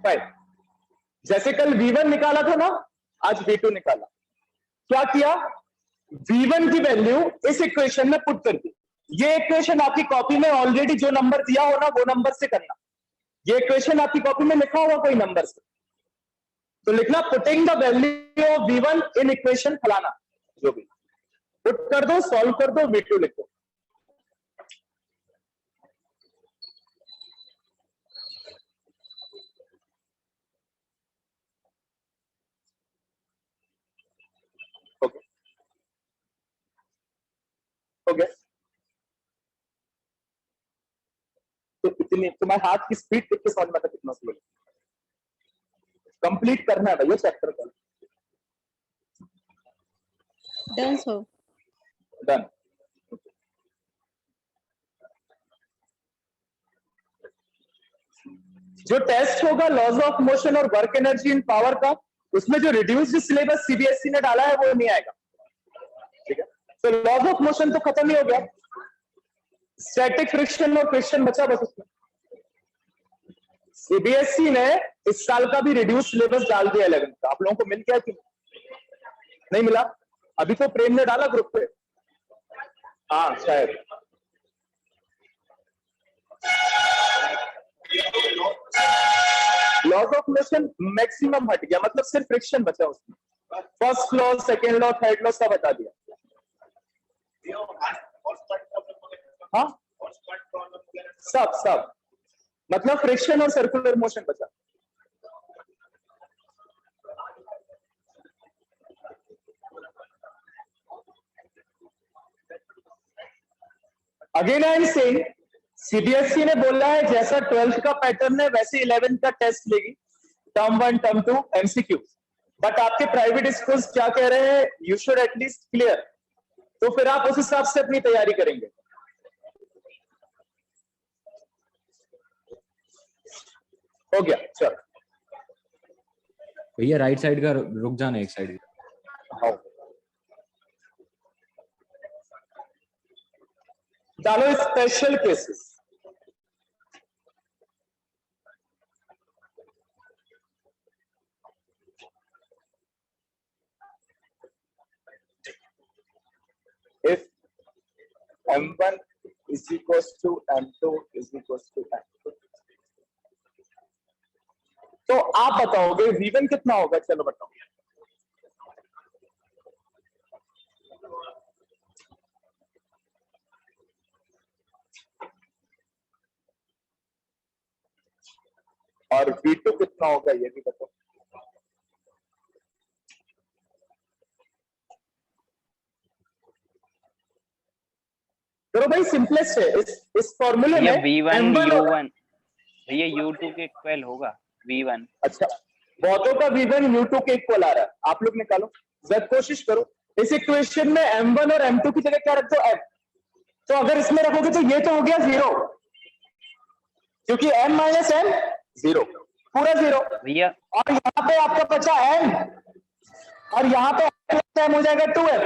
Fine. जैसे कल V1 निकाला था ना, आज V2 निकाला। क्या किया, V1 की वैल्यू इस इक्वेशन में पुट कर दी। ये इक्वेशन आपकी कॉपी में ऑलरेडी जो नंबर दिया हो ना, वो नंबर से करना। ये इक्वेशन आपकी कॉपी में लिखा होगा कोई नंबर से, तो लिखना putting the value of V1 in equation फलाना, जो भी पुट कर दो, सॉल्व कर दो, V2 लिखो। ओके, हो गया। तो इतनी तुम्हारे हाथ की स्पीड देख के समझ में आता कितना स्लो। कंप्लीट करना है भैया चैप्टर का। Done so done. जो टेस्ट होगा लॉज ऑफ मोशन और वर्क एनर्जी इन पावर का, उसमें जो रिड्यूस्ड सिलेबस सीबीएसई ने डाला है वो नहीं आएगा, ठीक है। तो लॉज ऑफ मोशन तो खत्म ही हो गया, स्टैटिक फ्रिक्शन और फ्रिक्शन बचा बस उसमें। सीबीएसई ने इस साल का भी रिड्यूस सिलेबस डाल दिया 11th का। आप लोगों को मिल गया कि नहीं मिला? अभी तो प्रेम ने डाला ग्रुप पे। हाँ शायद। लॉज ऑफ मोशन मैक्सिमम हट गया, मतलब सिर्फ फ्रिक्शन बचा उसमें। First law, second law, third law सब हटा दिया। हाँ सब मतलब फ्रिक्शन और सर्कुलर मोशन बचा। Again I am saying, CBSE ने बोला है जैसा 12th का पैटर्न है वैसे 11th का टेस्ट लेगी, टर्म 1 टर्म 2 एमसीक्यू। बट आपके प्राइवेट स्कूल्स क्या कह रहे हैं, यू शुड एटलीस्ट क्लियर, तो फिर आप उस हिसाब से अपनी तैयारी करेंगे। हो गया, चलो भैया राइट साइड का रुक जाना, एक साइड हाँ। डालो special cases. If M1 is equals to M2 is equals to M2, तो आप बताओगे V1 कितना होगा? चलो बताओ। और V2 कितना होगा ये भी बताओ। करो भाई, सिंपलेस्ट है इस फॉर्मूले में। V1 U1 भैया U2 के इक्वल होगा V1। अच्छा, बहुतों का V1 U2 के इक्वल आ रहा है, आप लोग निकालो, जरा कोशिश करो। इस इक्वेशन में M1 और M2 की जगह क्या रख दो? M। तो अगर इसमें रखोगे तो ये तो हो गया 0, क्योंकि M माइनस M 0, पूरा 0 भैया। और यहाँ पे आपका बचा M, और यहाँ पे M हो जाएगा 2M,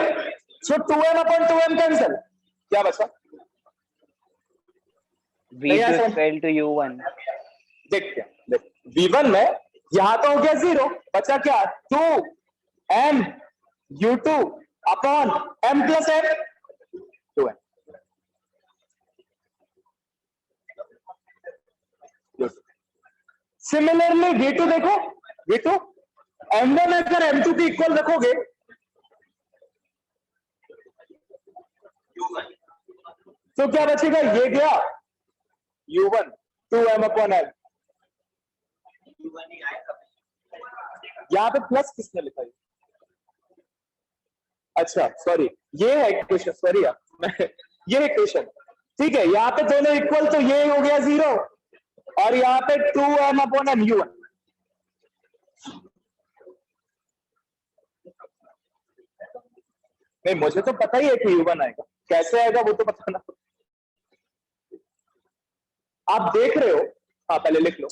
सो 2M अपॉन 2M कैंसिल, क्या बचा? V2 equal to U1। देख क्या, देख V1 में यहाँ तो हो गया 0, बचा क्या? 2M U2 upon M plus M 2M। Similarly V2 देखो, V2 M1 अगर M2 के इक्वल रखोगे तो क्या बचेगा? ये गया U1 2M अपॉन M। यहाँ पे प्लस किसने लिखा है? अच्छा सॉरी, ये है इक्वेशन, सॉरी यार ये है इक्वेशन, ठीक है। यहाँ पे दोनों इक्वल, तो ये हो गया 0 और यहाँ पे 2M अपॉन M U1। नहीं, मुझे तो पता ही है कि U1 आएगा, कैसे आएगा वो तो पता ना। आप देख रहे हो? हाँ पहले लिख लो।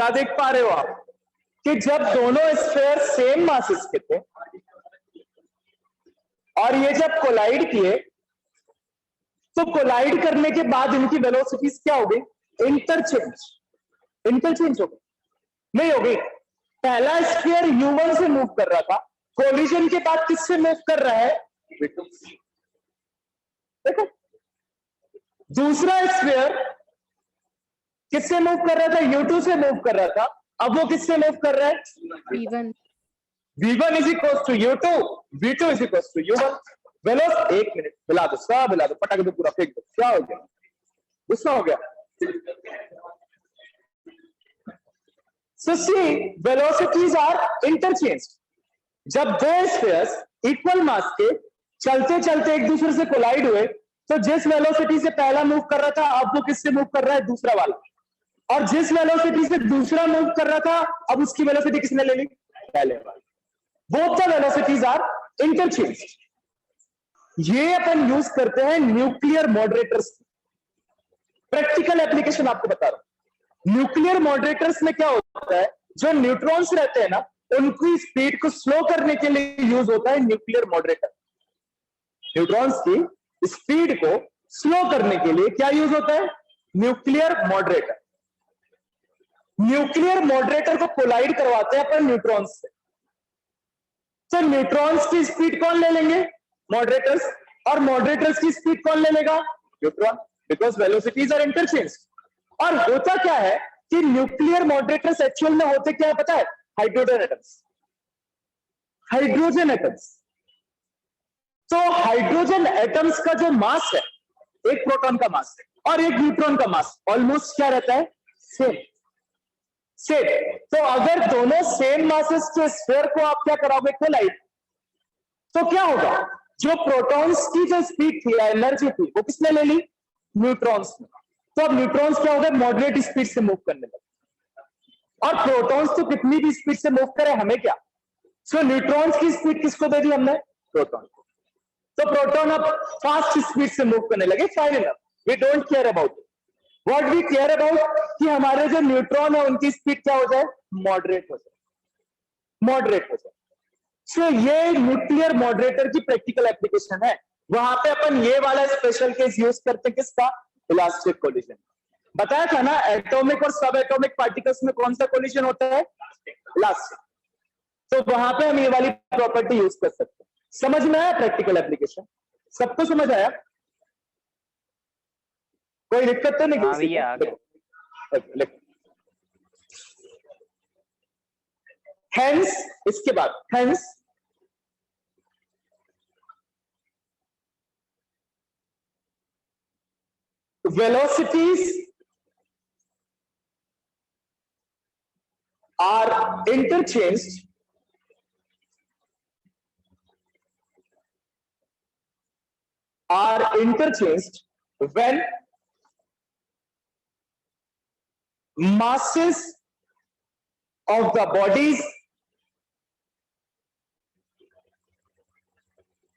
क्या देख पा रहे हो आप कि जब दोनों स्फीयर सेम मासेस के थे और ये जब कोलाइड किए तो कोलाइड करने के बाद इनकी वेलोसिटीज क्या हो गई? इंटरचेंज हो गई? नहीं हो गई। पहला स्फीयर u1 से मूव कर रहा था, कोलिजन के बाद किससे मूव कर रहा है? v2। देखो, दूसरा स्फीयर किससे मूव कर रहा था? u2 से मूव कर रहा था, अब वो किससे मूव कर रहा है? V1 v1 is equal to u2, v2 is equal to u1। वेलोस, एक मिनट, मिला दो, सब मिला दो, पटक दो, पूरा फेंक दो। क्या हो गया? गुस्सा हो गया? So see, velocities are interchanged. जब दो स्फीयर्स इक्वल मास के चलते चलते एक दूसरे से कोलाइड हुए तो जिस वेलोसिटी से पहला मूव कर रहा था अब वो किससे मूव कर रहा है? दूसरा वाला। और जिस वेलोसिटी से दूसरा मूव कर रहा था अब उसकी वेलोसिटी किसने ले ली? पहले वाला। Both the velocities are interchanged. ये अपन यूज करते हैं न्यूक्लियर मॉडरेटर्स। प्रैक्टिकल एप्लीकेशन आपको बता रहा हूं। न्यूक्लियर मॉडरेटर्स में क्या होता है, जो न्यूट्रॉन्स रहते हैं ना उनकी स्पीड को स्लो करने के लिए यूज होता है न्यूक्लियर मॉडरेटर। न्यूट्रॉन्स की स्पीड को स्लो करने के लिए क्या यूज होता है? Nuclear moderator. न्यूक्लियर मॉडरेटर को कोलाइड करवाते हैं अपन न्यूट्रॉन्स से। तो न्यूट्रॉन्स की स्पीड कौन ले लेंगे? मॉडरेटर्स। और मॉडरेटर्स की स्पीड कौन ले लेगा? Neutron, because velocities are interchange. और होता क्या है कि न्यूक्लियर मॉडरेटर्स एक्चुअल में होते क्या है पता है? Hydrogen atoms. Hydrogen atoms. तो हाइड्रोजन एटम्स का जो मास है, एक प्रोटॉन का मास है और एक न्यूट्रॉन का मास ऑलमोस्ट क्या रहता है? सेम। तो अगर दोनों सेम मासेस के स्फीयर को आप क्या कराओगे? कोलाइड, तो क्या होगा? जो प्रोटॉन्स की जो स्पीड थी, एनर्जी थी, वो किसने ले ली? न्यूट्रॉन्स ने। तो अब न्यूट्रॉन्स क्या हो गए? मॉडरेट स्पीड से मूव करने लगे। और प्रोटॉन्स तो कितनी भी स्पीड से मूव करे हमें क्या? सो न्यूट्रॉन्स की स्पीड किसको दे दी हमने? प्रोटॉन को। तो प्रोटॉन अब फास्ट स्पीड से मूव करने लगे। Fine enough, we don't care about it. What we care about कि हमारे जो न्यूट्रॉन है उनकी स्पीड क्या हो जाए? मॉडरेट हो जाए, मॉडरेट हो जाए। सो ये न्यूक्लियर मॉडरेटर की प्रैक्टिकल एप्लीकेशन है। वहां पे अपन ये वाला स्पेशल केस यूज करते हैं, किसका? Elastic collision. बताया था ना, एटॉमिक और सब एटॉमिक पार्टिकल्स में कौन सा कोलिजन होता है? इलास्टिक। तो वहां पे हम ये वाली प्रॉपर्टी यूज कर सकते हैं। समझ में आया प्रैक्टिकल एप्लीकेशन? सबको समझ आया? कोई दिक्कत तो नहीं? हाँ भैया, आ गया। हेंस, इसके बाद hence velocities are interchanged when masses of the bodies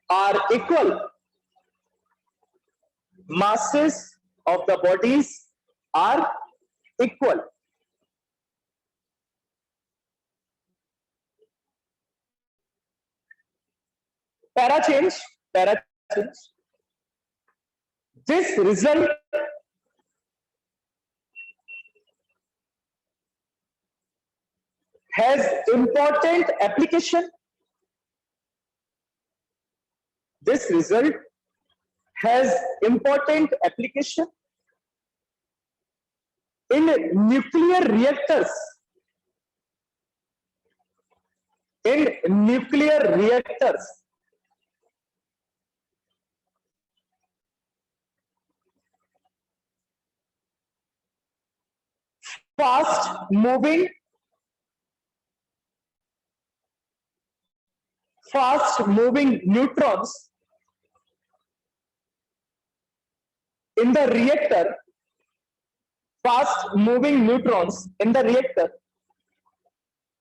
are equal. Masses of the bodies are equal. Para change. This result has important application. This result has important application in nuclear reactors. In nuclear reactors, fast moving neutrons in the reactor, fast moving neutrons in the reactor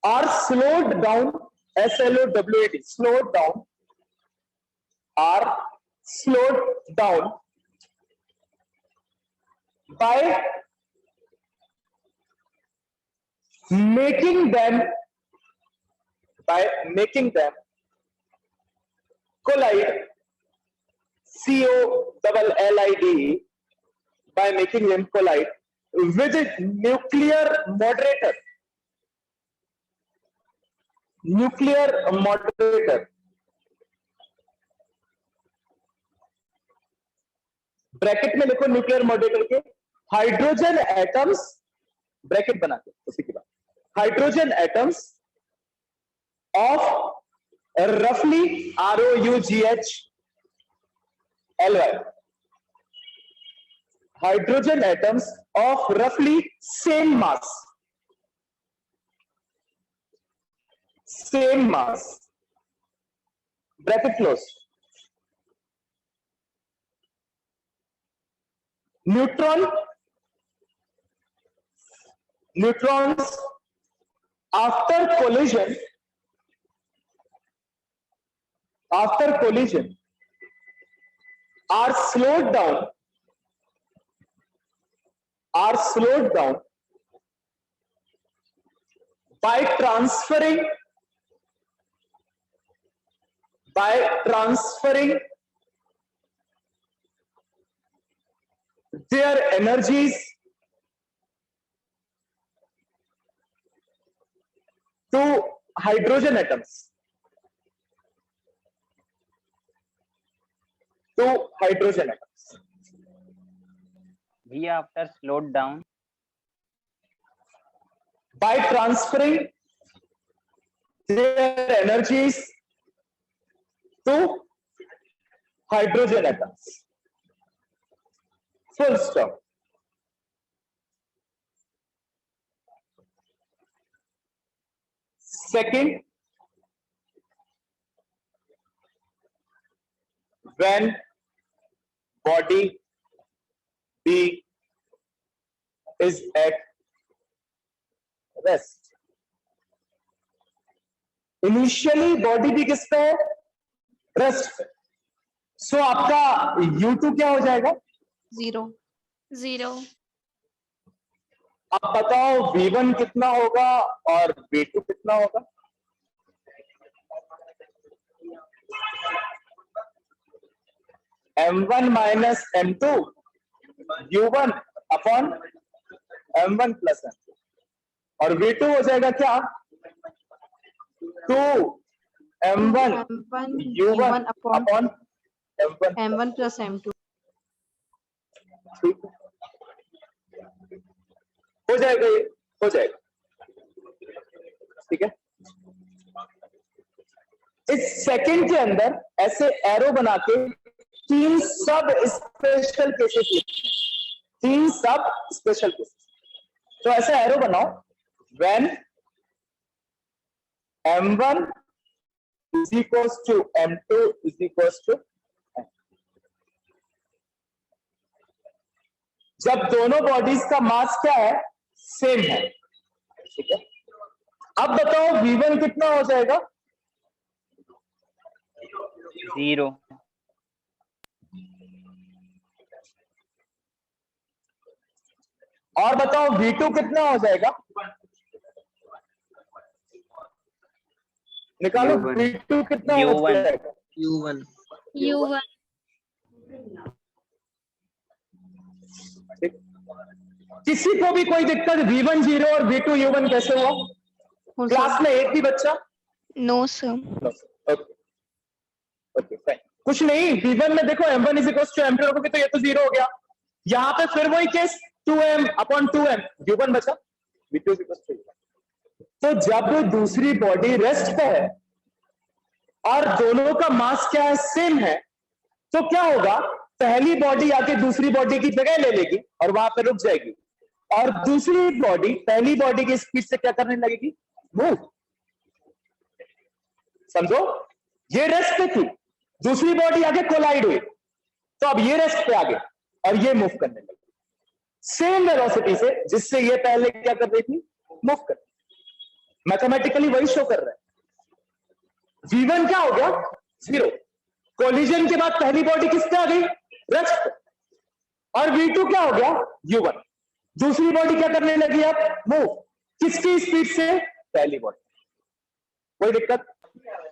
are slowed down, SLOWED, slowed down, are slowed down by making them collide, COLLIDE, by making them collide with a nuclear moderator. Bracket में लिखो nuclear moderator के hydrogen atoms, bracket बना के उसी के बाद hydrogen atoms of रफली ROUGHLY, hydrogen atoms of रफली same mass, bracket close. Neutrons after collision are slowed down by transferring their energies to hydrogen atoms. We after slowed down by transferring their energies to hydrogen atoms. Full stop. Second, when body B is at rest. Initially body B किस पे है? Rest पे. सो आपका U2 क्या हो जाएगा? 0. अब बताओ V1 कितना होगा और V2 कितना होगा? M1 minus M2 U1 upon M1 plus M2 और V2 हो जाएगा क्या? 2 M1 U1 upon M1 plus M2. ठीक हो जाएगा, ये हो जाएगा. ठीक है. इस सेकंड के अंदर ऐसे एरो बना के 3 सब स्पेशल केसेस लिखते हैं. 3 सब स्पेशल केसेस. तो ऐसा एरो बनाओ. When M1 is equals to M2 is equals to M. जब दोनों बॉडीज का मास क्या है? सेम है. ठीक है. अब बताओ V1 कितना हो जाएगा? 0. और बताओ V2 कितना हो जाएगा? निकालो. U1. V2 कितना हो U1. जाएगा? U1. ठीक. किसी को भी कोई दिक्कत V1 0 और V2 U1 कैसे हुआ? क्लास में एक भी बच्चा? No, sir. Okay fine. कुछ नहीं. V1 में देखो M1 is equal to M2 रखोगे तो ये तो 0 हो गया. यहाँ पे फिर वही case 2M upon 2M U1 बचा. V2 is equal to. तो जब दूसरी बॉडी रेस्ट पे है और दोनों का मास क्या है? सेम है. तो क्या होगा? पहली बॉडी आके दूसरी बॉडी की जगह ले लेगी और वहां पे रुक जाएगी और दूसरी बॉडी पहली बॉडी की स्पीड से क्या करने लगेगी? मूव. समझो. ये रेस्ट पे थी, दूसरी बॉडी आगे कोलाइड हुई, तो अब ये रेस्ट पे आ गए और ये मूव करने लगी सेम वेलोसिटी से जिससे ये पहले क्या कर रही थी? मूव कर. मैथमेटिकली वही शो कर रहा है. V1 क्या हो गया? 0. कोलिजन के बाद पहली बॉडी किस पे आ गई? रेस्ट पे. और V2 क्या हो गया? U1. दूसरी बॉडी क्या करने लगी? अब मूव. किसकी स्पीड से? पहली बॉडी। कोई दिक्कत?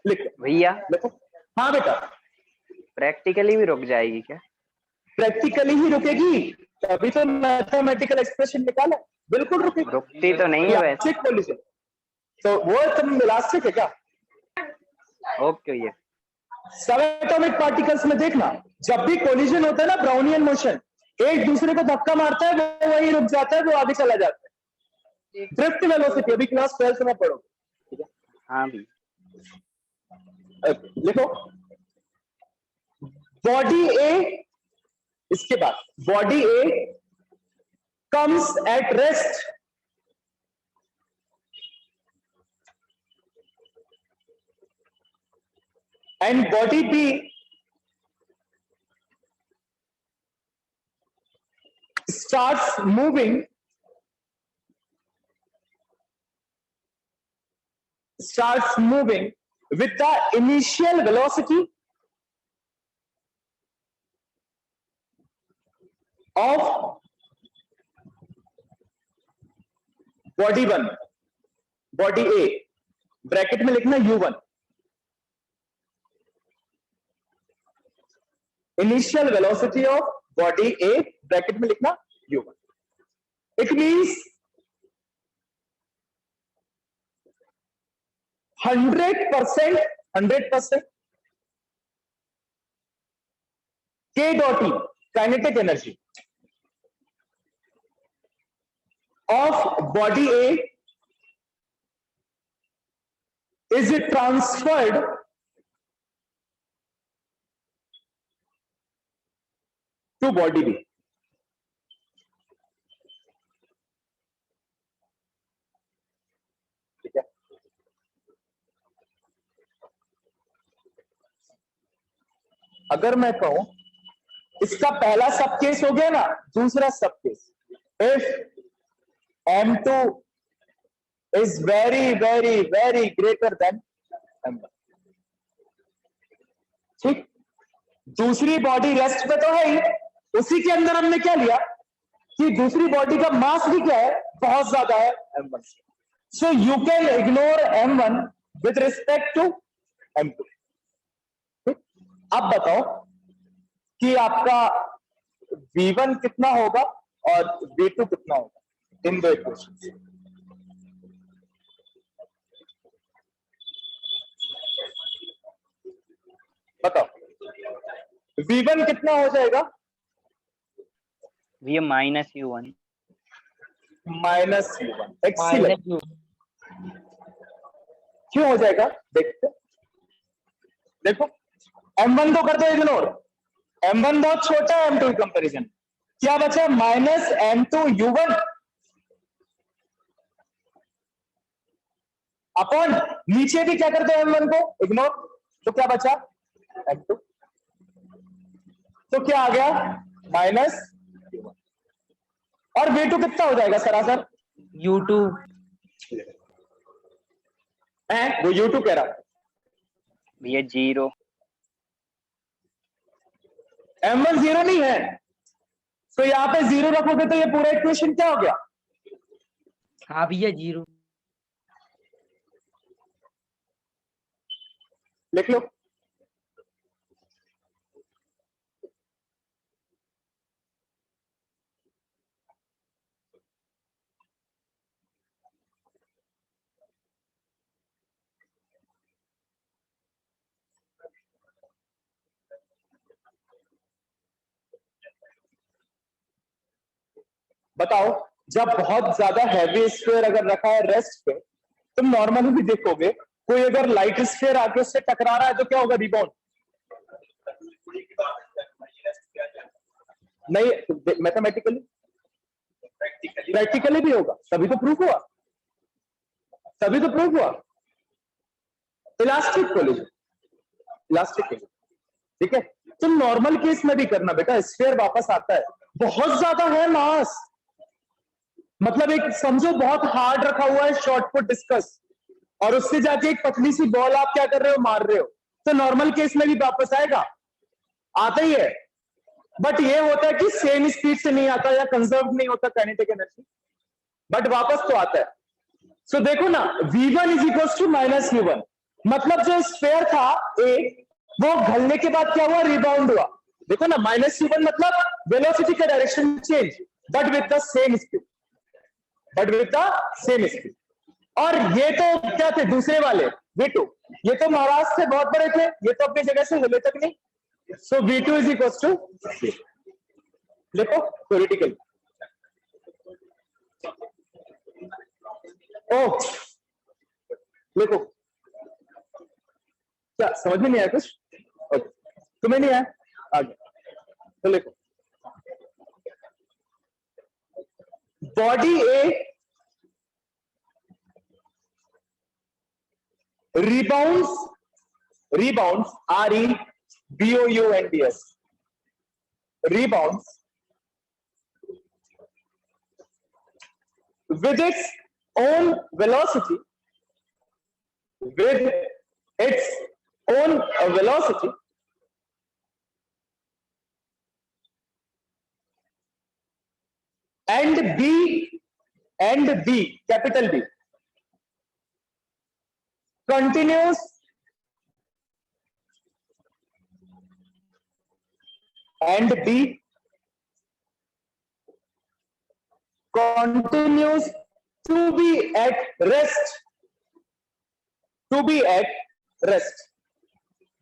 लिखो भैया लिखो। हाँ बेटा, प्रैक्टिकली भी रुक जाएगी क्या? प्रैक्टिकली ही रुकेगी, तभी तो मैथमेटिकल एक्सप्रेशन निकाला। बिल्कुल रुकेगी। रुकती तो नहीं है वैसे। कोलिजन तो वो तुम इलास्टिक है क्या? ओके भैया। सब एटॉमिक पार्टिकल्स में देखना, जब भी कोलिजन होता है ना, ब्राउनियन मोशन, एक दूसरे को धक्का मारता है, वो वहीं रुक जाता है, वो आगे चला जाता है। ड्रिफ्ट वेलोसिटी अभी क्लास 12th में पढ़ोगे। हाँ भी। लिखो बॉडी ए, इसके बाद body A comes at rest and body B starts moving with the initial velocity of body 1, body A, bracket में लिखना U1, initial velocity of body A, bracket में लिखना U1. It means 100% K dot E, kinetic energy of body A is transferred to body B. ठीक है, अगर मैं कहूं इसका पहला सब केस हो गया ना, दूसरा सब case, if M2 is very greater than M1, ठीक। दूसरी बॉडी रेस्ट पे तो है ही, उसी के अंदर हमने क्या लिया कि दूसरी बॉडी का मास भी क्या है, बहुत ज्यादा है M1 से। So you can ignore M1 with respect to M2। ठीक, अब बताओ कि आपका V1 कितना होगा और V2 कितना होगा इन दो इक्वेशन से। बताओ V1 कितना हो जाएगा? भैया -U1। -U1। एक्सीलेंट। क्यों हो जाएगा देखते। देखो M1 को कर दो इग्नोर, M1 बहुत छोटा है M2 कंपैरिजन। क्या बचा? -M2U1 अपॉन नीचे भी क्या कर दो M1 को इग्नोर, तो क्या बचा? M2। तो क्या आ गया? -U1। और V2 कितना हो जाएगा सरासर? U2 है, वो U2 कह रहा। भैया 0। M1 0 नहीं है, तो यहां पे 0 रखोगे तो ये पूरा इक्वेशन क्या हो गया? हाँ भैया 0। लिख लो। बताओ जब बहुत ज्यादा हैवी स्फीयर अगर रखा है रेस्ट पे, तुम नॉर्मली भी देखोगे कोई अगर लाइट स्फीयर आके उससे टकरा रहा है तो क्या होगा? रिबाउंड नहीं, मैथमेटिकली प्रैक्टिकली भी होगा, तभी तो प्रूफ हुआ, तभी तो प्रूफ हुआ। इलास्टिक कोलिजन, इलास्टिक कोलिजन, ठीक है। तुम नॉर्मल केस में भी करना बेटा, स्फीयर वापस आता है, बहुत ज्यादा है मास, मतलब एक समझो बहुत हार्ड रखा हुआ है शॉर्ट पुट डिस्कस, और उससे जाके एक पतली सी बॉल आप क्या कर रहे हो? मार रहे हो, तो नॉर्मल केस में भी वापस आएगा, आता ही है। बट ये होता है कि सेम स्पीड से नहीं आता या कंजर्व नहीं होता काइनेटिक एनर्जी, बट वापस तो आता है। सो देखो ना v1 is equal to minus u1, मतलब जो स्फीयर था a वो घलने के बाद क्या हुआ, रिबाउंड हुआ। देखो ना माइनस u1 मतलब वेलोसिटी का direction change, but with the same speed, और ये तो क्या थे दूसरे वाले v2, ये तो महाराष्ट्र से बहुत बड़े थे, ये तो अपनी जगह से हिले तक नहीं। सो v2 इज इक्वल टू, देखो थ्योरेटिकल। ओ देखो क्या समझ में नहीं आया कुछ? ओके, तुम्हें नहीं आया आगे तो देखो, body A rebounds rebounds rebounds with its own velocity, and B, capital B, continues to be at rest,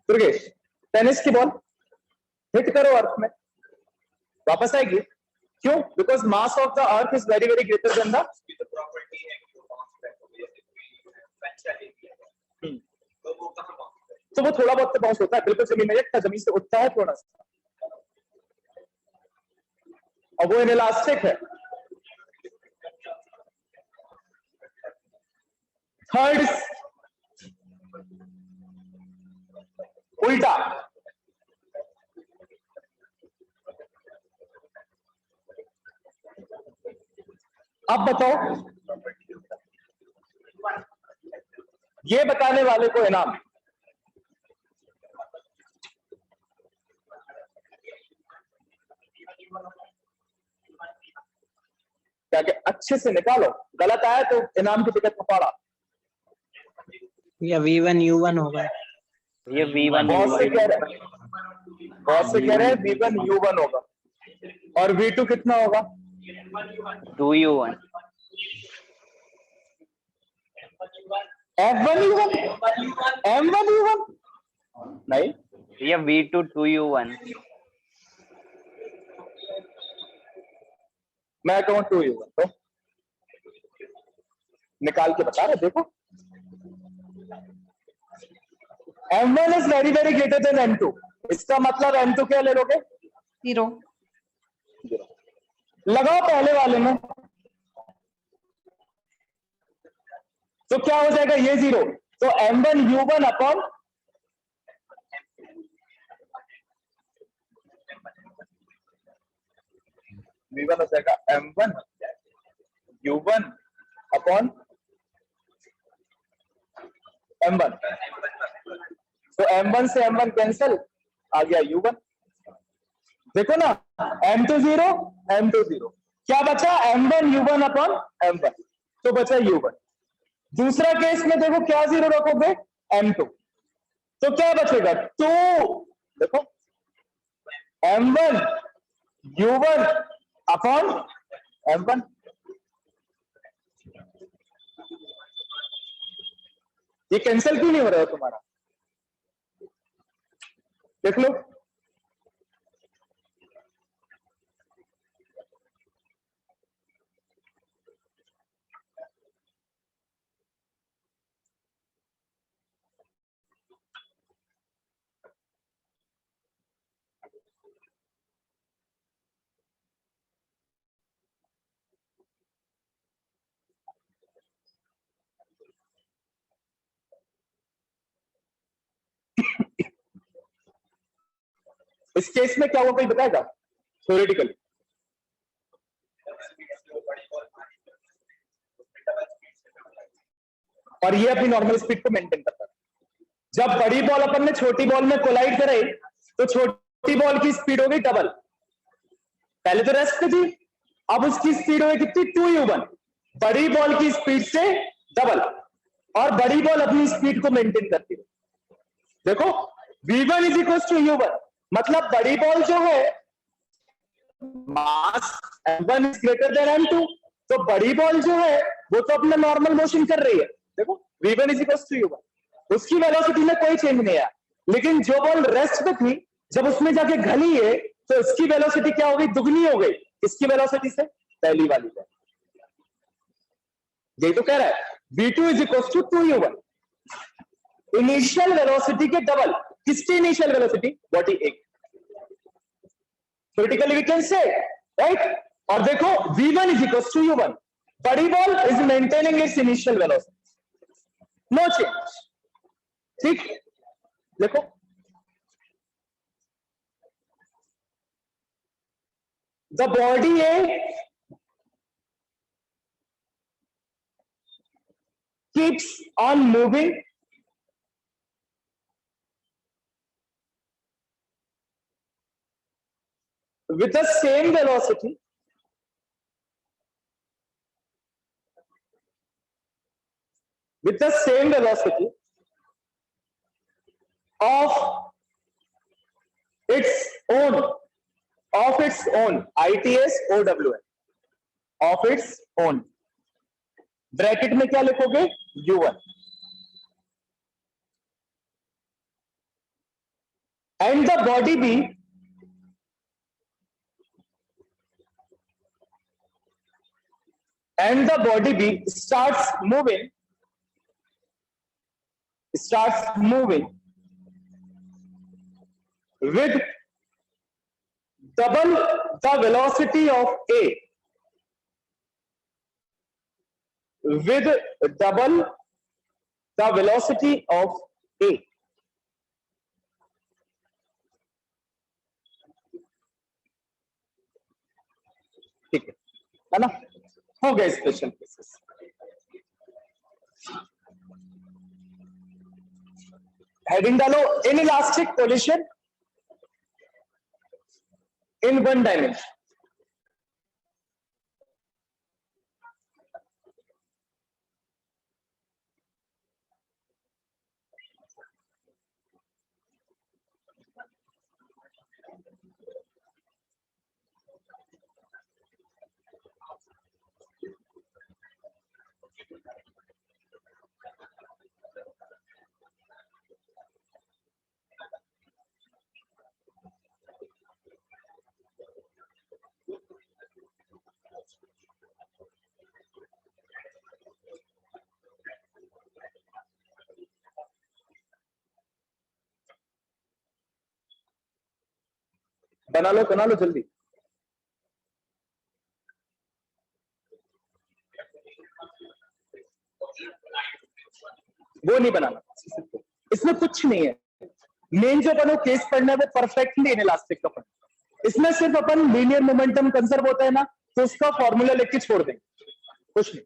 Durgesh tennis की बॉल हिट करो अर्थ में, वापस आएगी। क्यों? Because mass of the earth is very very greater than the, तो वो थोड़ा बहुत तो बाउंस होता है, बिल्कुल जमीन में एक जमीन से उठता है थोड़ा सा, और वो इनइलास्टिक है। थर्ड उल्टा, अब बताओ, ये बताने वाले को इनाम। क्या क्या अच्छे से निकालो, गलत आया तो इनाम की टिकट पकड़ा। ये v1 u1 होगा। ये v1 बहुत से कह रहे हैं v1 u1 होगा, और v2 कितना होगा? 2u1 f1 u1 m1 u1 नहीं, ये v2 2u1। मैं कहूँ 2u1, तो निकाल के बता रहे, देखो m1 is very very greater than m2, इसका मतलब m2 क्या ले लोगे? 0। लगाओ पहले वाले में, तो क्या हो जाएगा? ये 0, तो m1 u1 अपॉन v1 हो जाएगा m1 u1 अपॉन m1, तो m1 से m1 कैंसल, आ गया u1। देखो ना m2 0 m2 0, क्या बचा? m1 u1 अपॉन m1, तो बचा u1। दूसरा केस में देखो क्या 0 रखोगे? m2, तो क्या बचेगा? 2, देखो m1 u1 अपॉन m1, ये कैंसिल क्यों नहीं हो रहा है तुम्हारा? देख लो, इस केस में क्या हुआ कोई बताएगा थ्योरेटिकली? और ये अपनी नॉर्मल स्पीड को मेंटेन करता है। जब बड़ी बॉल अपन ने छोटी बॉल में कोलाइड करे तो छोटी बॉल की स्पीड हो गई डबल, पहले तो रेस्ट पे थी, अब उसकी स्पीड हो गई कितनी? 2u1, बड़ी बॉल की स्पीड से डबल, और बड़ी बॉल अपनी स्पीड को मेंटेन करती है। देखो v1 is equal to u1, मतलब बड़ी बॉल जो है मास m1 is greater than m2, तो बड़ी बॉल जो है वो तो अपना नॉर्मल मोशन कर रही है। देखो v1 is equal to u1, उसकी वेलोसिटी में कोई चेंज नहीं आया, लेकिन जो बॉल रेस्ट पे थी जब उसमें जाके घली है तो इसकी वेलोसिटी क्या हो गई, दुगनी हो गई। इसकी वेलोसिटी से पहली वाली है, यही तो कह रहा है v2 is equal to 2u1, initial velocity के डबल। किसकी इनिशियल वेलोसिटी, बॉडी एक। Theoretically we can say, right? और देखो v1 is equals to u1, बड़ी ball is maintaining its initial velocity, no change। ठीक, देखो the body A keeps on moving with the same velocity of its own ITS OWN, of its own। Bracket में क्या लिखोगे, u1, and the body B starts moving with double the velocity of A, with double the velocity of A। ठीक है ना, हो गया special cases. Heading डालो, inelastic collision in one dimension. बना लो जल्दी। वो नहीं बनाना, इसमें कुछ नहीं है। मेन जो अपन केस पढ़ना है वो परफेक्टली इनइलास्टिक का पढ़ना। इसमें सिर्फ अपन लीनियर मोमेंटम कंजर्व होता है ना, तो उसका फॉर्मूला लेके छोड़ देंगे, कुछ नहीं।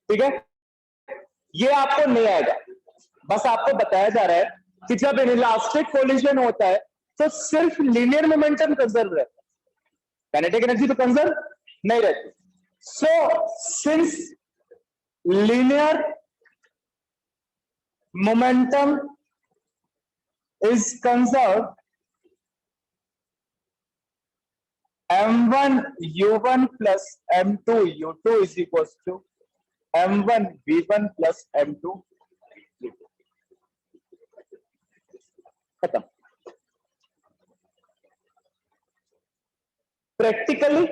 ठीक है, ये आपको नहीं आएगा, बस आपको बताया जा रहा है कि जब इनइलास्टिक कोलिजन होता है तो सिर्फ लीनियर मोमेंटम कंजर्व रहता है, काइनेटिक एनर्जी तो कंजर्व नहीं रहती। So since linear momentum is conserve, m1 u1 plus m2 u2 is equals to m1 v1 plus m2 v2। खत्म। प्रैक्टिकली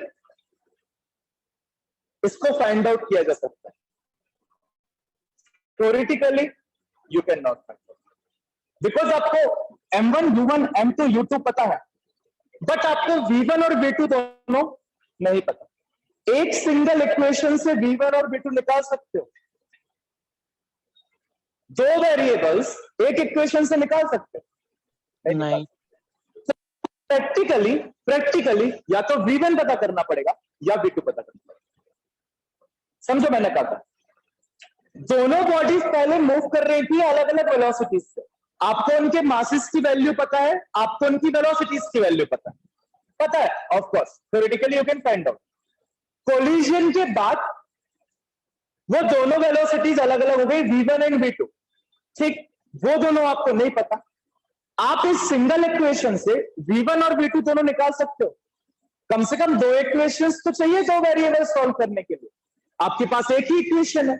इसको फाइंड आउट किया जा सकता है, theoretically you can not find out, because आपको m1 u1 m2 u2 पता है, but आपको V1 और V2 दोनों नहीं पता। एक सिंगल इक्वेशन से V1 और V2 निकाल सकते हो? दो वेरिएबल्स एक इक्वेशन से निकाल सकते हो? नहीं। प्रैक्टिकली या तो V1 पता करना पड़ेगा या V2 पता करना पड़ेगा। समझो मैंने कहा था, दोनों बॉडीज पहले मूव कर रही थी अलग अलग वेलोसिटीज से। आपको उनके मासेस की वैल्यू पता है, आपको उनकी वेलोसिटीज की वैल्यू पता है of course, theoretically you can find out. Collision के बाद वो दोनों वेलोसिटीज अलग अलग हो गई, V1 एंड V2। ठीक, वो दोनों आपको नहीं पता। आप इस सिंगल इक्वेशन से V1 और V2 दोनों निकाल सकते हो। कम से कम दो इक्वेशंस तो चाहिए दो वेरिएबल सॉल्व करने के लिए। आपके पास एक ही इक्वेशन है,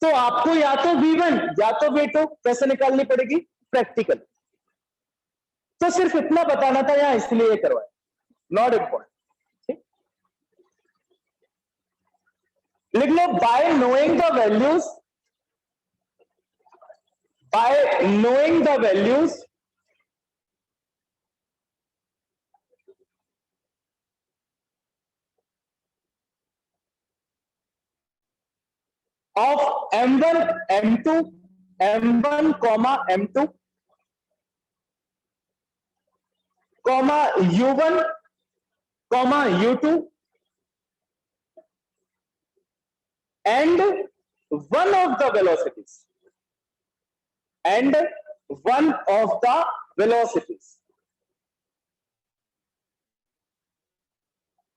तो आपको या तो V1 या तो V2 कैसे निकालनी पड़ेगी? प्रैक्टिकल। तो सिर्फ इतना बताना था यहां, इसलिए करवाया, नॉट इंपॉर्टेंट। लिख लो, by knowing the values of M1, M2, M1, M2, U1, U2, and one of the velocities,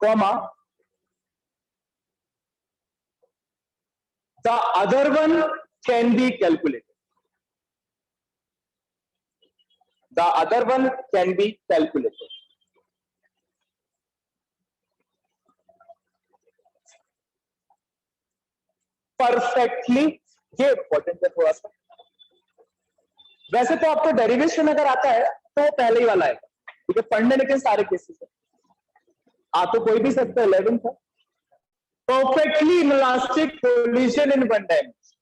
comma, the other one can be calculated. Perfectly, ये इंपॉर्टेंट है थोड़ा सा। वैसे तो आपको डेरिवेशन अगर आता है तो पहले ही वाला है, क्योंकि पढ़ने लेकिन सारे केसेस है, आ तो कोई भी सकता है। 11 था, परफेक्टली इलास्टिक कोलिजन इन वन डायमेंशन।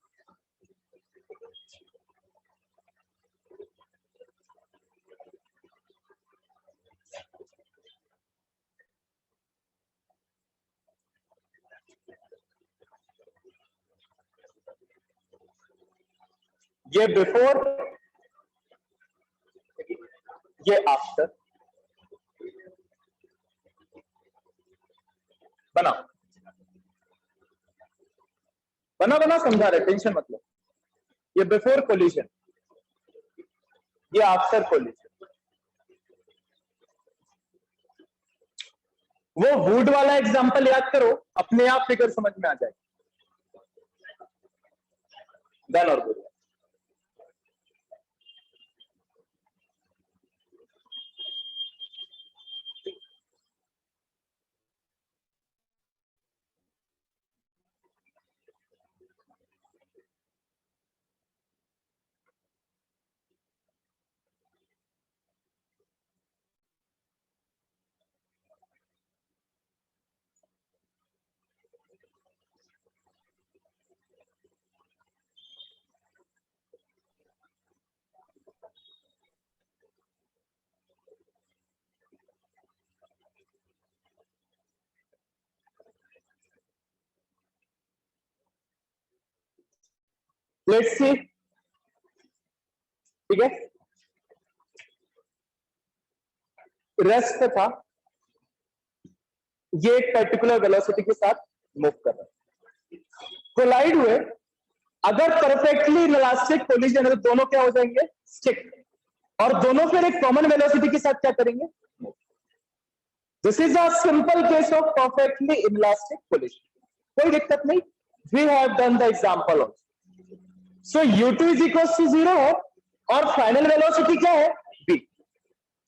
ये बिफोर, ये आफ्टर। बना समझा रहे, टेंशन मत लो। ये बिफोर कोलिजन, ये आफ्टर कोलिजन। वो वुड वाला एग्जांपल याद करो, अपने आप फिगर समझ में आ जाएगा। डन और गुड। लेट्स सी, ठीक है। रेस्ट था, ये एक पर्टिकुलर वेलोसिटी के साथ मूव कर रहा है, कोलाइड हुए। अगर परफेक्टली इलास्टिक कोलिजन है तो दोनों क्या हो जाएंगे? स्टिक। और दोनों फिर एक कॉमन वेलोसिटी के साथ क्या करेंगे? This is a simple case of perfectly elastic collision, कोई दिक्कत नहीं। We have done the example also. So U2 is equal to 0 है और फाइनल वेलोसिटी क्या है? v।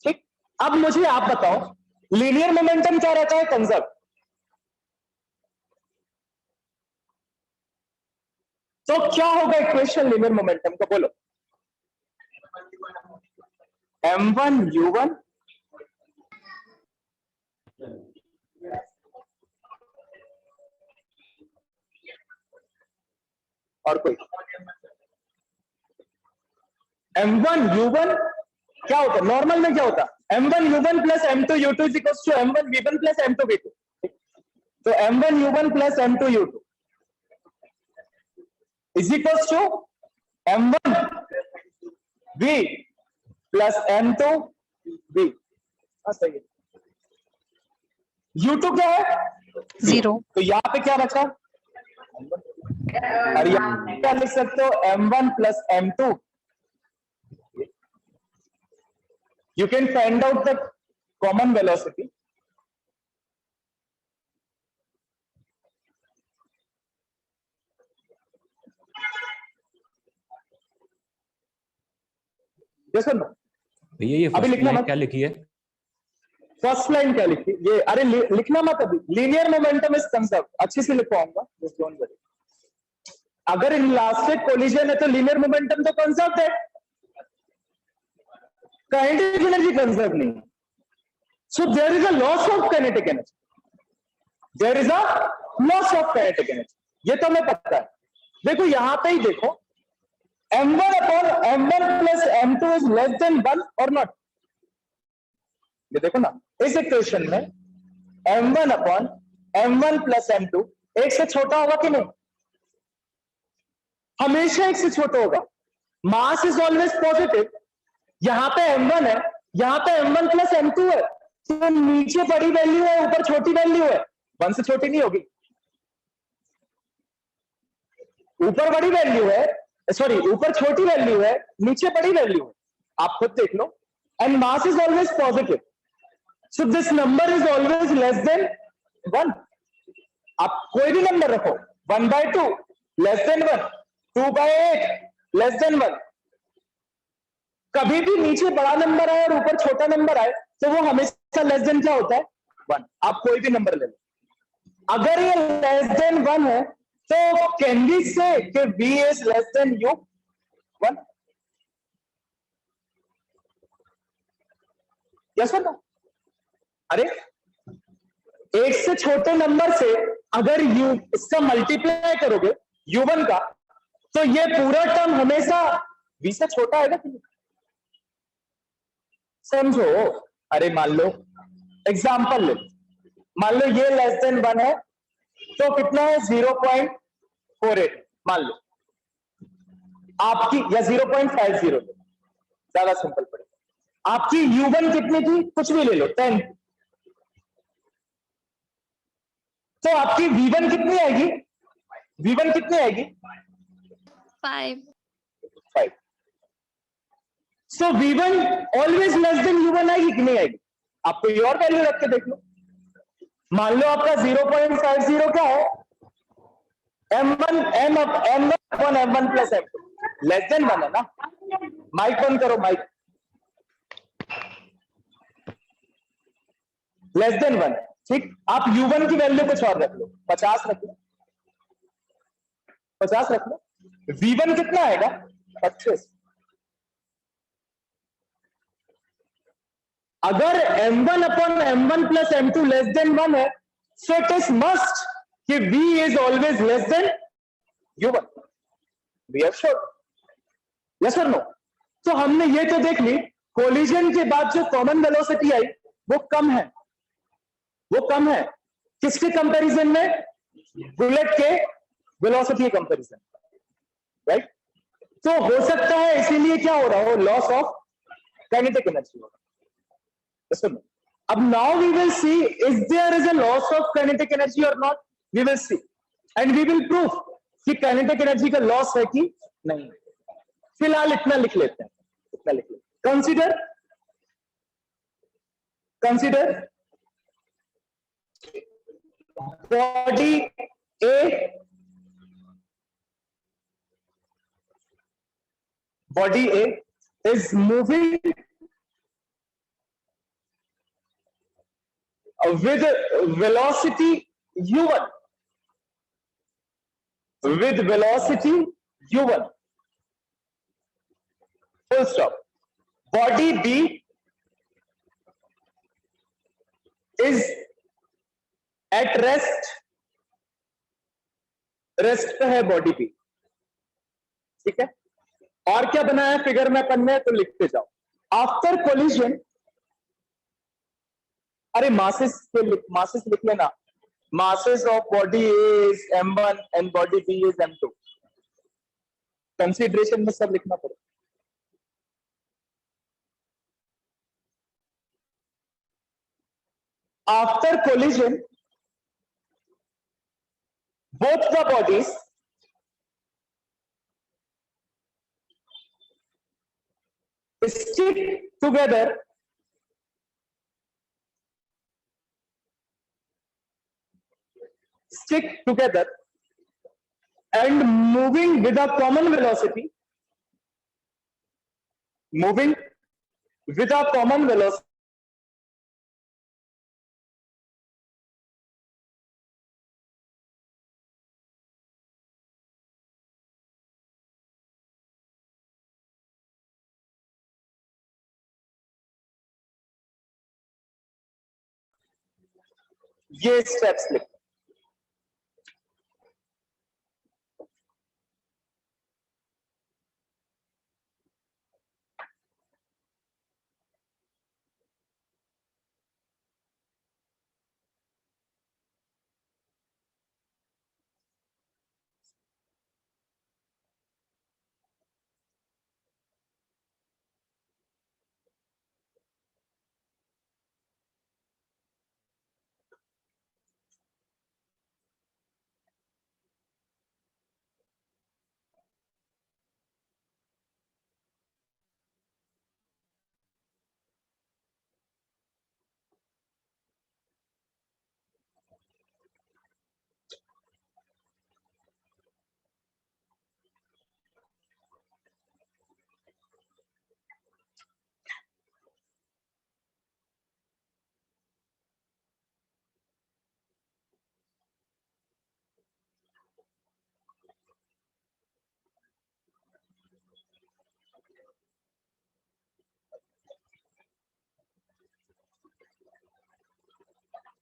ठीक, अब मुझे आप बताओ, लीनियर मोमेंटम क्या रहता है? कंजर्व। तो क्या होगा इक्वेशन लीनियर मोमेंटम का? बोलो। M1 U1 और कोई M1 U1 क्या होता है? नॉर्मल में क्या होता है? m1 u1 plus m2 u2 is equals to m1 v1 plus m2 v2. तो m1 u1 plus m2 u2 is equals to m1 v plus m2 v. सही है. u2 क्या है? 0. तो यहाँ पे क्या बचा? और यहाँ क्या लिख सकते हो? m1 plus m2. You can find out the common velocity. Yes or no? भैया ये अभी फर्स्ट लिखना लाइन मत. क्या लिखी है? फर्स्ट लाइन क्या लिखी ये? अरे लिखना मत अभी. Linear momentum is conserve. अच्छे से लिखवाऊंगा. Just don't worry. अगर इलास्टिक कोलिजन है तो लीनियर मोमेंटम तो कंजर्व है. काइनेटिक एनर्जी कंजर्व नहीं. So there is a loss of kinetic energy. There is a loss of kinetic energy. ये तो हमें पता है. देखो यहां पे ही देखो, m1 upon m1 plus m2 is less than 1 और नॉट. ये देखो ना, इस इक्वेशन में m1 upon m1 plus m2 एक से छोटा होगा कि नहीं? हमेशा एक से छोटा होगा. मास इज ऑलवेज पॉजिटिव. यहां पे m1 है, यहां पे m1 प्लस m2 है. तो नीचे बड़ी वैल्यू है, ऊपर छोटी वैल्यू है. 1 से छोटी नहीं होगी. ऊपर बड़ी वैल्यू है, सॉरी ऊपर छोटी वैल्यू है, नीचे बड़ी वैल्यू है. आप खुद देख लो. And mass is always positive. So this number is always less than 1. आप कोई भी नंबर रखो, 1/2 लेस देन 1, 2/8 लेस देन 1. कभी भी नीचे बड़ा नंबर आए और ऊपर छोटा नंबर आए तो वो हमेशा लेस देन क्या होता है? 1. आप कोई भी नंबर ले लो. अगर ये लेस देन 1 है तो कैन वी से कि v is less than u1? Yes और नो? अरे एक से छोटे नंबर से अगर u इसका मल्टीप्लाई करोगे u1 का, तो ये पूरा टर्म हमेशा v से छोटा आएगा कि नहीं? समझो. अरे मान लो एग्जांपल ले, मान लो ये लेस देन 1 है तो कितना है? 0.48 मान लो आपकी, या 0.50 लो, ज्यादा सिंपल पड़ेगा. आपकी u1 कितनी थी? कुछ भी ले लो, 10. तो आपकी v1 कितनी आएगी? v1 कितनी आएगी? 5. 5. सो v1 always less than u1 आएगी कि नहीं आएगी? आप कोई और वैल्यू रख के देख लो. मान लो आपका 0.50 क्या है? m1 upon m1 plus m2 less than 1 है ना. माइक बंद करो, माइक. Less than 1. ठीक. आप u1 की वैल्यू कुछ और रख लो, 50 रख लो, 50 रख लो. v1 कितना आएगा? 25. अगर m1 upon m1 plus m2 less than 1 है, सो इट इज मस्ट कि v is always less than u1. We are sure. Yes और नो? तो हमने ये तो देख ली, कोलिजन के बाद जो कॉमन वेलोसिटी आई वो कम है. वो कम है किसके कंपैरिजन में? बुलेट के वेलोसिटी के कंपैरिजन. राइट. तो हो सकता है इसीलिए क्या हो रहा हो? लॉस ऑफ काइनेटिक एनर्जी हो रहा. अब now we will see is there is a loss of kinetic energy or not. We will see and we will prove कि kinetic energy का loss है कि नहीं. फिलहाल इतना लिख लेते हैं, इतना लिख लेते हैं. consider body A is moving with velocity u1, with velocity u1, full stop. Body B is at rest. Rest पे है बॉडी भी. ठीक है. और क्या बना है फिगर में अपन में? तो लिखते जाओ. आफ्टर कोलिजन अरे मासेस लिख लेना. Masses of body A is m1 and body B is m2. Consideration में सब लिखना पड़ेगा. After collision, both the bodies stick together and moving with a common velocity, ये स्टेप्स लिख.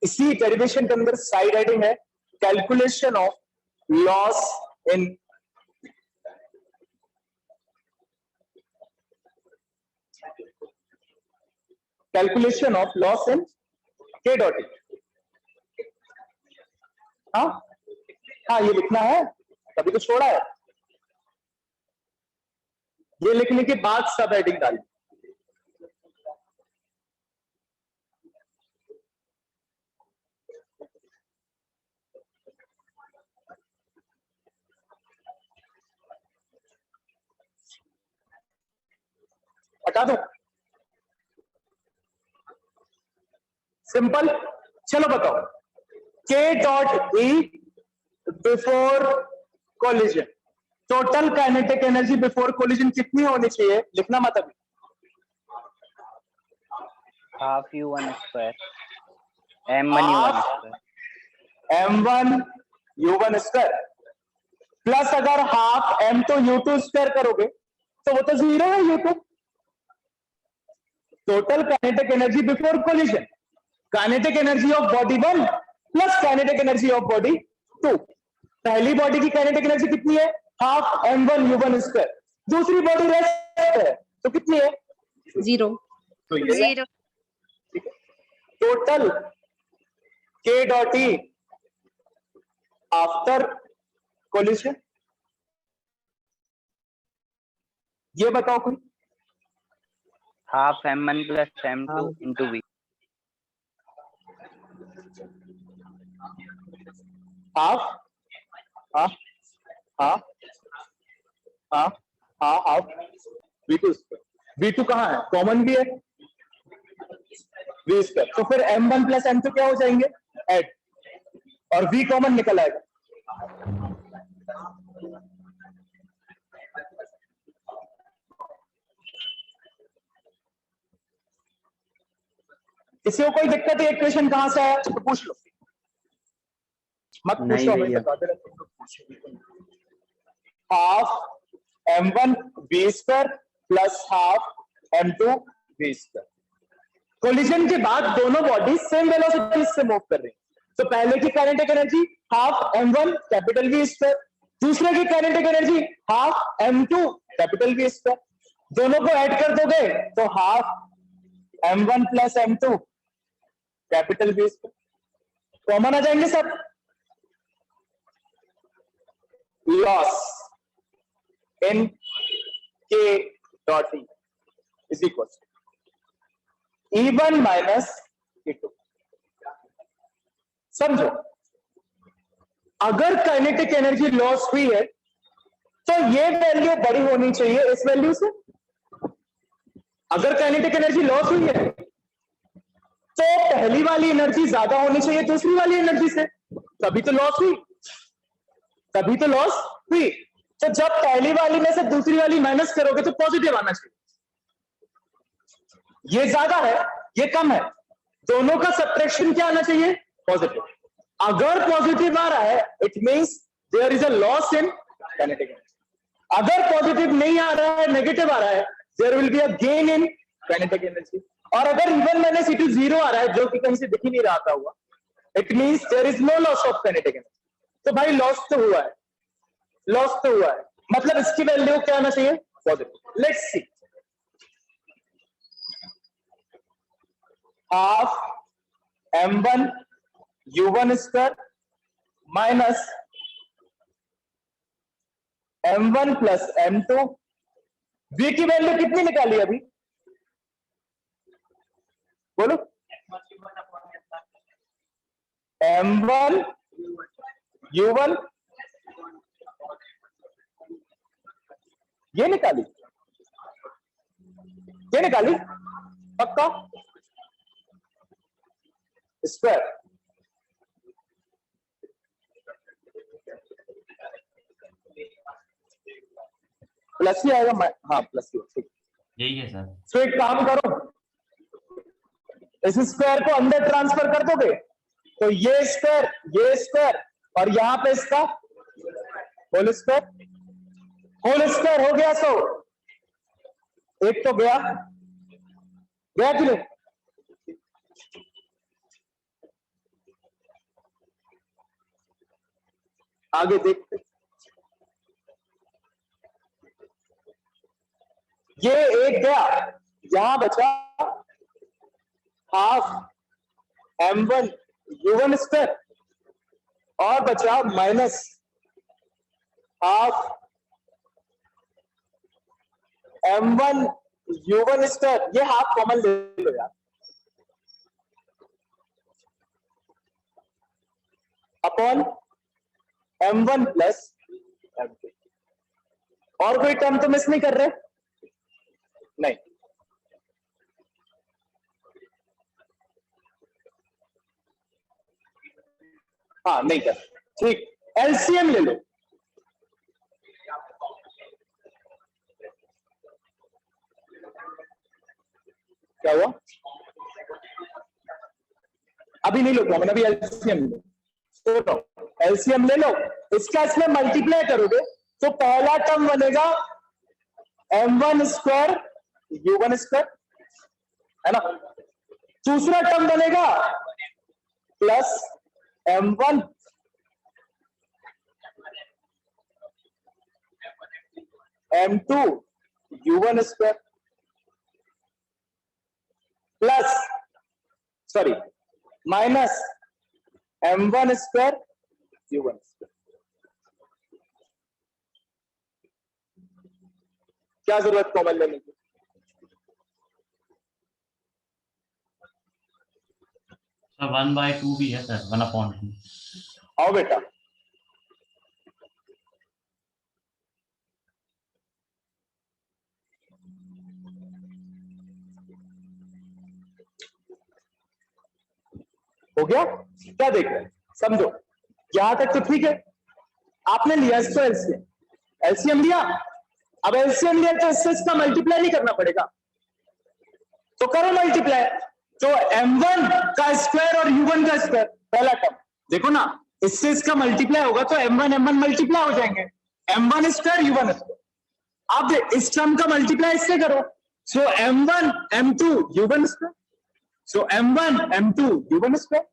इसी डेरिवेशन के अंदर साइड हेडिंग है कैलकुलेशन ऑफ लॉस इन के डॉट ई. हाँ ये लिखना है, तभी तो छोड़ा है. ये लिखने के बाद सब हेडिंग डाली. हटा दो. सिंपल. चलो बताओ. के dot E before collision, total kinetic energy before collision कितनी होनी चाहिए? लिखना मत अभी. Half u1 square m1 u1 square m1 u1 square plus अगर हाफ m2 u2 स्क्वायर करोगे तो वो तो 0 है. u2 total kinetic energy before collision, kinetic energy of body 1 plus kinetic energy of body 2. पहली बॉडी की काइनेटिक एनर्जी कितनी है? Half m1 u1 square. दूसरी बॉडी रेस्ट है तो कितनी है? 0. तो ये 0. Total k dot E after collision. ये बताओ कोई. Half m1 plus m2 into v. Half half v2 कहाँ है? कॉमन भी है v स्क्वायर. तो फिर m1 प्लस m2 क्या हो जाएंगे? ऐड. और v कॉमन निकल आएगा. किसी को कोई दिक्कत है? इक्वेशन कहां से आया तो पूछ लो. मत पूछो, हमें बता दे. Half m1 v square plus half m2 v square. Collision के बाद दोनों बॉडी सेम वेलोसिटी से मूव कर रही हैं. तो पहले की kinetic energy half m1 capital V square, दूसरे की kinetic energy half m2 capital V square. दोनों को ऐड कर दोगे तो half m1 plus m2 capital V square, common आ जाएंगे सब, loss in K dot E is equal E1 minus E2। समझो, अगर काइनेटिक एनर्जी लॉस हुई है तो ये वैल्यू बड़ी होनी चाहिए इस वैल्यू से। अगर काइनेटिक एनर्जी लॉस हुई है तो पहली वाली एनर्जी ज्यादा होनी चाहिए दूसरी वाली एनर्जी से, तभी तो लॉस हुई, तभी तो लॉस हुई। तो जब पहली वाली में से दूसरी वाली माइनस करोगे तो पॉजिटिव आना चाहिए। ये ज्यादा है, ये कम है, दोनों का सब्ट्रैक्शन क्या आना चाहिए? पॉजिटिव। अगर पॉजिटिव आ रहा है it means there is a loss in kinetic energy. अगर पॉजिटिव नहीं आ रहा है, नेगेटिव आ रहा है, there will be a gain in kinetic energy. और अगर E1 माइनस E2 जीरो आ रहा है, जो कि कहीं से दिख ही नहीं रहा था हुआ, it means there is no loss of kinetic energy. तो भाई लॉस तो हुआ है, लॉस तो हुआ है, मतलब इसकी वैल्यू क्या आना चाहिए? Positive. Let's see, half m1 u1 square minus m1 plus m2। v की वैल्यू कितनी निकाली अभी? बोलो। m1 u1 ये निकाली, ये निकाली पक्का? स्क्वायर प्लस ही आएगा, हाँ प्लस ही, ठीक यही है सर। तो एक काम करो, इस स्क्वायर को अंदर ट्रांसफर कर दोगे तो ये स्क्वायर और यहां पे इसका होल स्क्वायर हो गया। सो एक तो गया कि नहीं? आगे देखते, ये एक गया, यहां बचा हाफ m1 u1 स्क्वायर और बचा minus half m1 u1 square. ये हाफ कॉमन ले लो यार, अपॉन m1 प्लस m2। और कोई टर्म तो मिस नहीं कर रहे? नहीं। हाँ नहीं कर, ठीक। एलसीएम ले लो, क्या हुआ? अभी नहीं लो मैंने, अभी एलसीएम लो, तो एलसीएम ले लो, इसका इसमें मल्टीप्लाई करोगे तो पहला टर्म बनेगा m1 स्क्वायर u1 स्क्वायर, है ना? दूसरा टर्म बनेगा plus m1 m2 u1 square plus sorry minus m1 square u1 square. क्या जरूरत कॉमन लेने की? सर 1/2 भी है सर, 1/2। आओ बेटा, हो गया? क्या देख रहे हैं? समझो, यहां तक तो ठीक है, आपने लिया इसको एलसीएम, एलसीएम लिया। अब एलसीएम लिया तो इससे इसका मल्टीप्लाई नहीं करना पड़ेगा, तो करो मल्टीप्लाई। तो m1 का स्क्वायर और u1 का स्क्वायर, पहला टर्म देखो ना, इससे इसका मल्टीप्लाई होगा तो m1 मल्टीप्लाई हो जाएंगे, m1 स्क्वायर u1 स्क्वायर। अब इस टर्म का मल्टीप्लाई इससे करो, सो m1 m2 u1 स्क्वायर, सो m1 m2 u1 स्क्वायर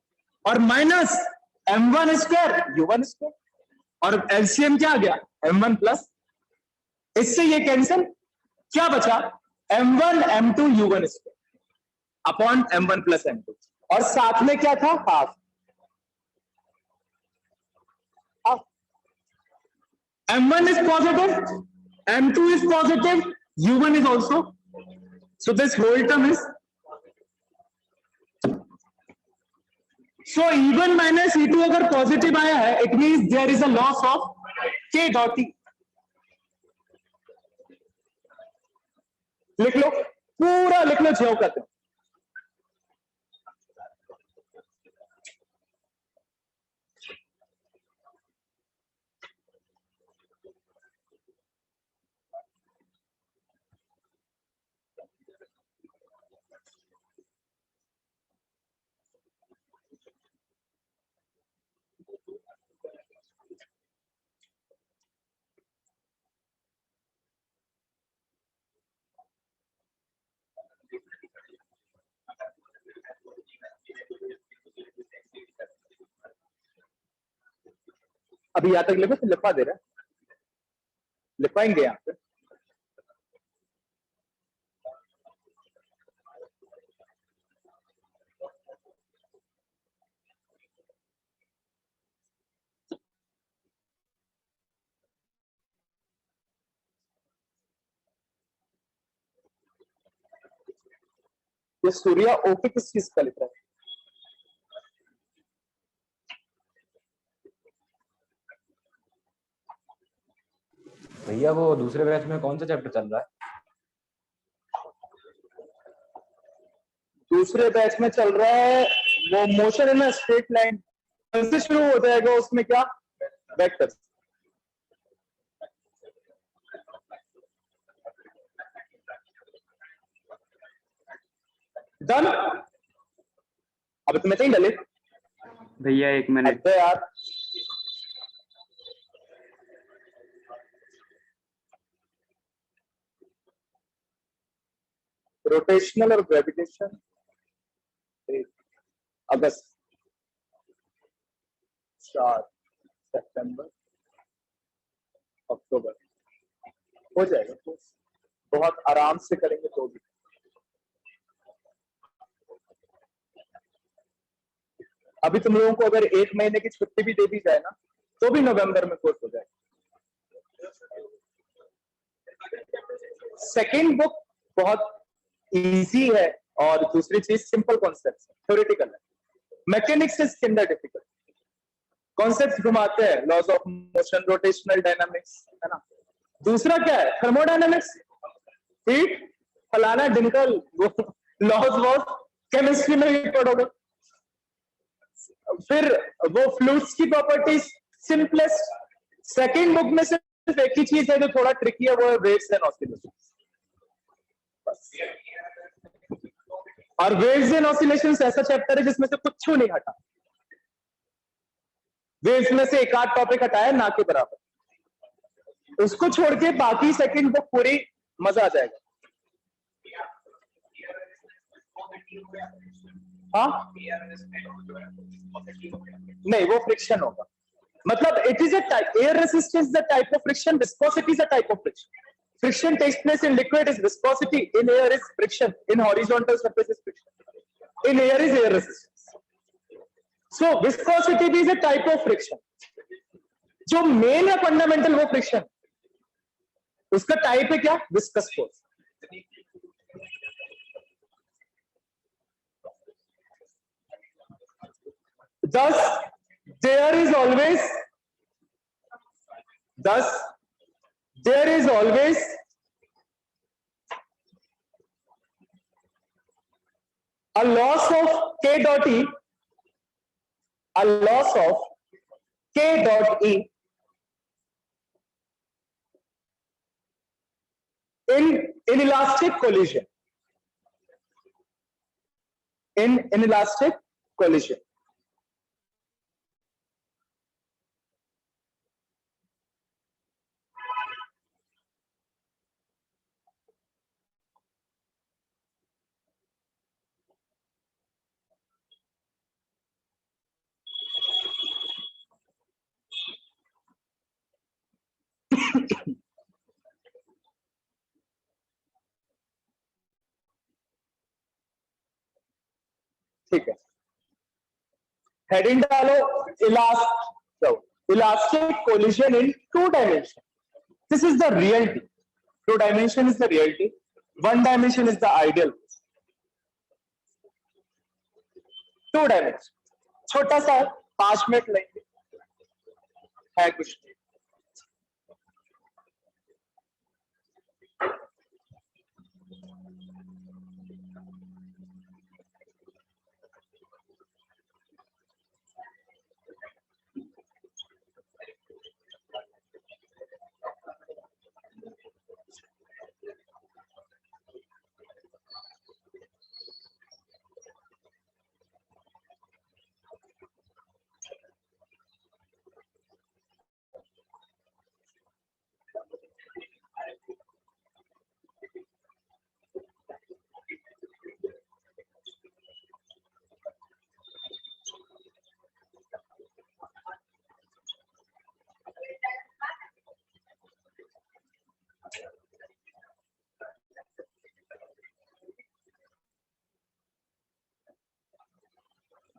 और minus m1 square u1 square, और एलसीएम क्या आ गया? m1 प्लस, इससे ये कैंसिल, क्या बचा? m1 m2 u1 square upon m1 plus m2। और साथ में क्या था, half. M1 is positive, M2 is positive, U1 is also. So this whole term is. So E1 minus E2 अगर पॉजिटिव आया है, it means there is a loss of K dot E. लिख लो, पूरा लिख लो, ज्यों करते। अभी यहां तक लिखो, तो लिखवा दे रहा है, लिखवाएंगे यहां पे। ये सूर्या ओके किस चीज का लिख रहा है? भैया वो दूसरे बैच में कौन सा चैप्टर चल रहा है? दूसरे बैच में चल रहा है वो मोशन इन स्ट्रेट लाइन। से शुरू हो जाएगा उसमें क्या, वेक्टर्स। डन। अब तुम्हें नहीं डले भैया 1 मिनट। अबे यार, रोटेशनल और ग्रेविटेशन अगस्त 4 सितंबर अक्टूबर हो जाएगा, बहुत आराम से करेंगे तो भी। अभी तुम लोगों को अगर 1 महीने की छुट्टी भी दे दी जाए ना, तो भी नवंबर में कोर्स हो जाएगा। सेकेंड बुक बहुत इजी है, और दूसरी चीज सिंपल कॉन्सेप्ट थ्योरेटिकल है। Mechanics is kinda difficult, concept घुमाते हैं, laws of motion, rotational dynamics, है ना। दूसरा क्या है, थर्मोडायनामिक्स, हीट, फलाना डिंकल, लॉज वॉज केमिस्ट्री में ही पढ़ोगे। फिर वो फ्लूइड्स की प्रॉपर्टीज, सिंपलेस्ट। सेकेंड बुक में सिर्फ एक ही चीज है जो थोड़ा ट्रिकी है, वो है वेव्स एंड ऑसिलेशंस। और वेव्स एंड ऑसिलेशंस ऐसा चैप्टर है जिसमें से कुछ नहीं हटा। वेव्स में से एक आध टॉपिक हटाया ना के बराबर, उसको छोड़ के बाकी सेकंड बुक पूरी मजा आ जाएगा। हाँ नहीं, वो फ्रिक्शन होगा, मतलब it is a type, air resistance the type of friction, viscosity is a type of friction. Friction takes place in liquid is viscosity, in air is friction, in horizontal surface is friction, in air is air resistance. So viscosity भी is a type of friction. जो main है fundamental वो friction, उसका type है क्या, viscous force. Thus there is always a loss of K dot E, a loss of K dot E in inelastic collision, in inelastic collision. ठीक है, heading डालो elastic collision in 2 dimension. This is the reality. 2 dimension is the reality. 1 dimension is the ideal. 2 dimension छोटा सा 5 minute लेंगे, है कुछ नहीं.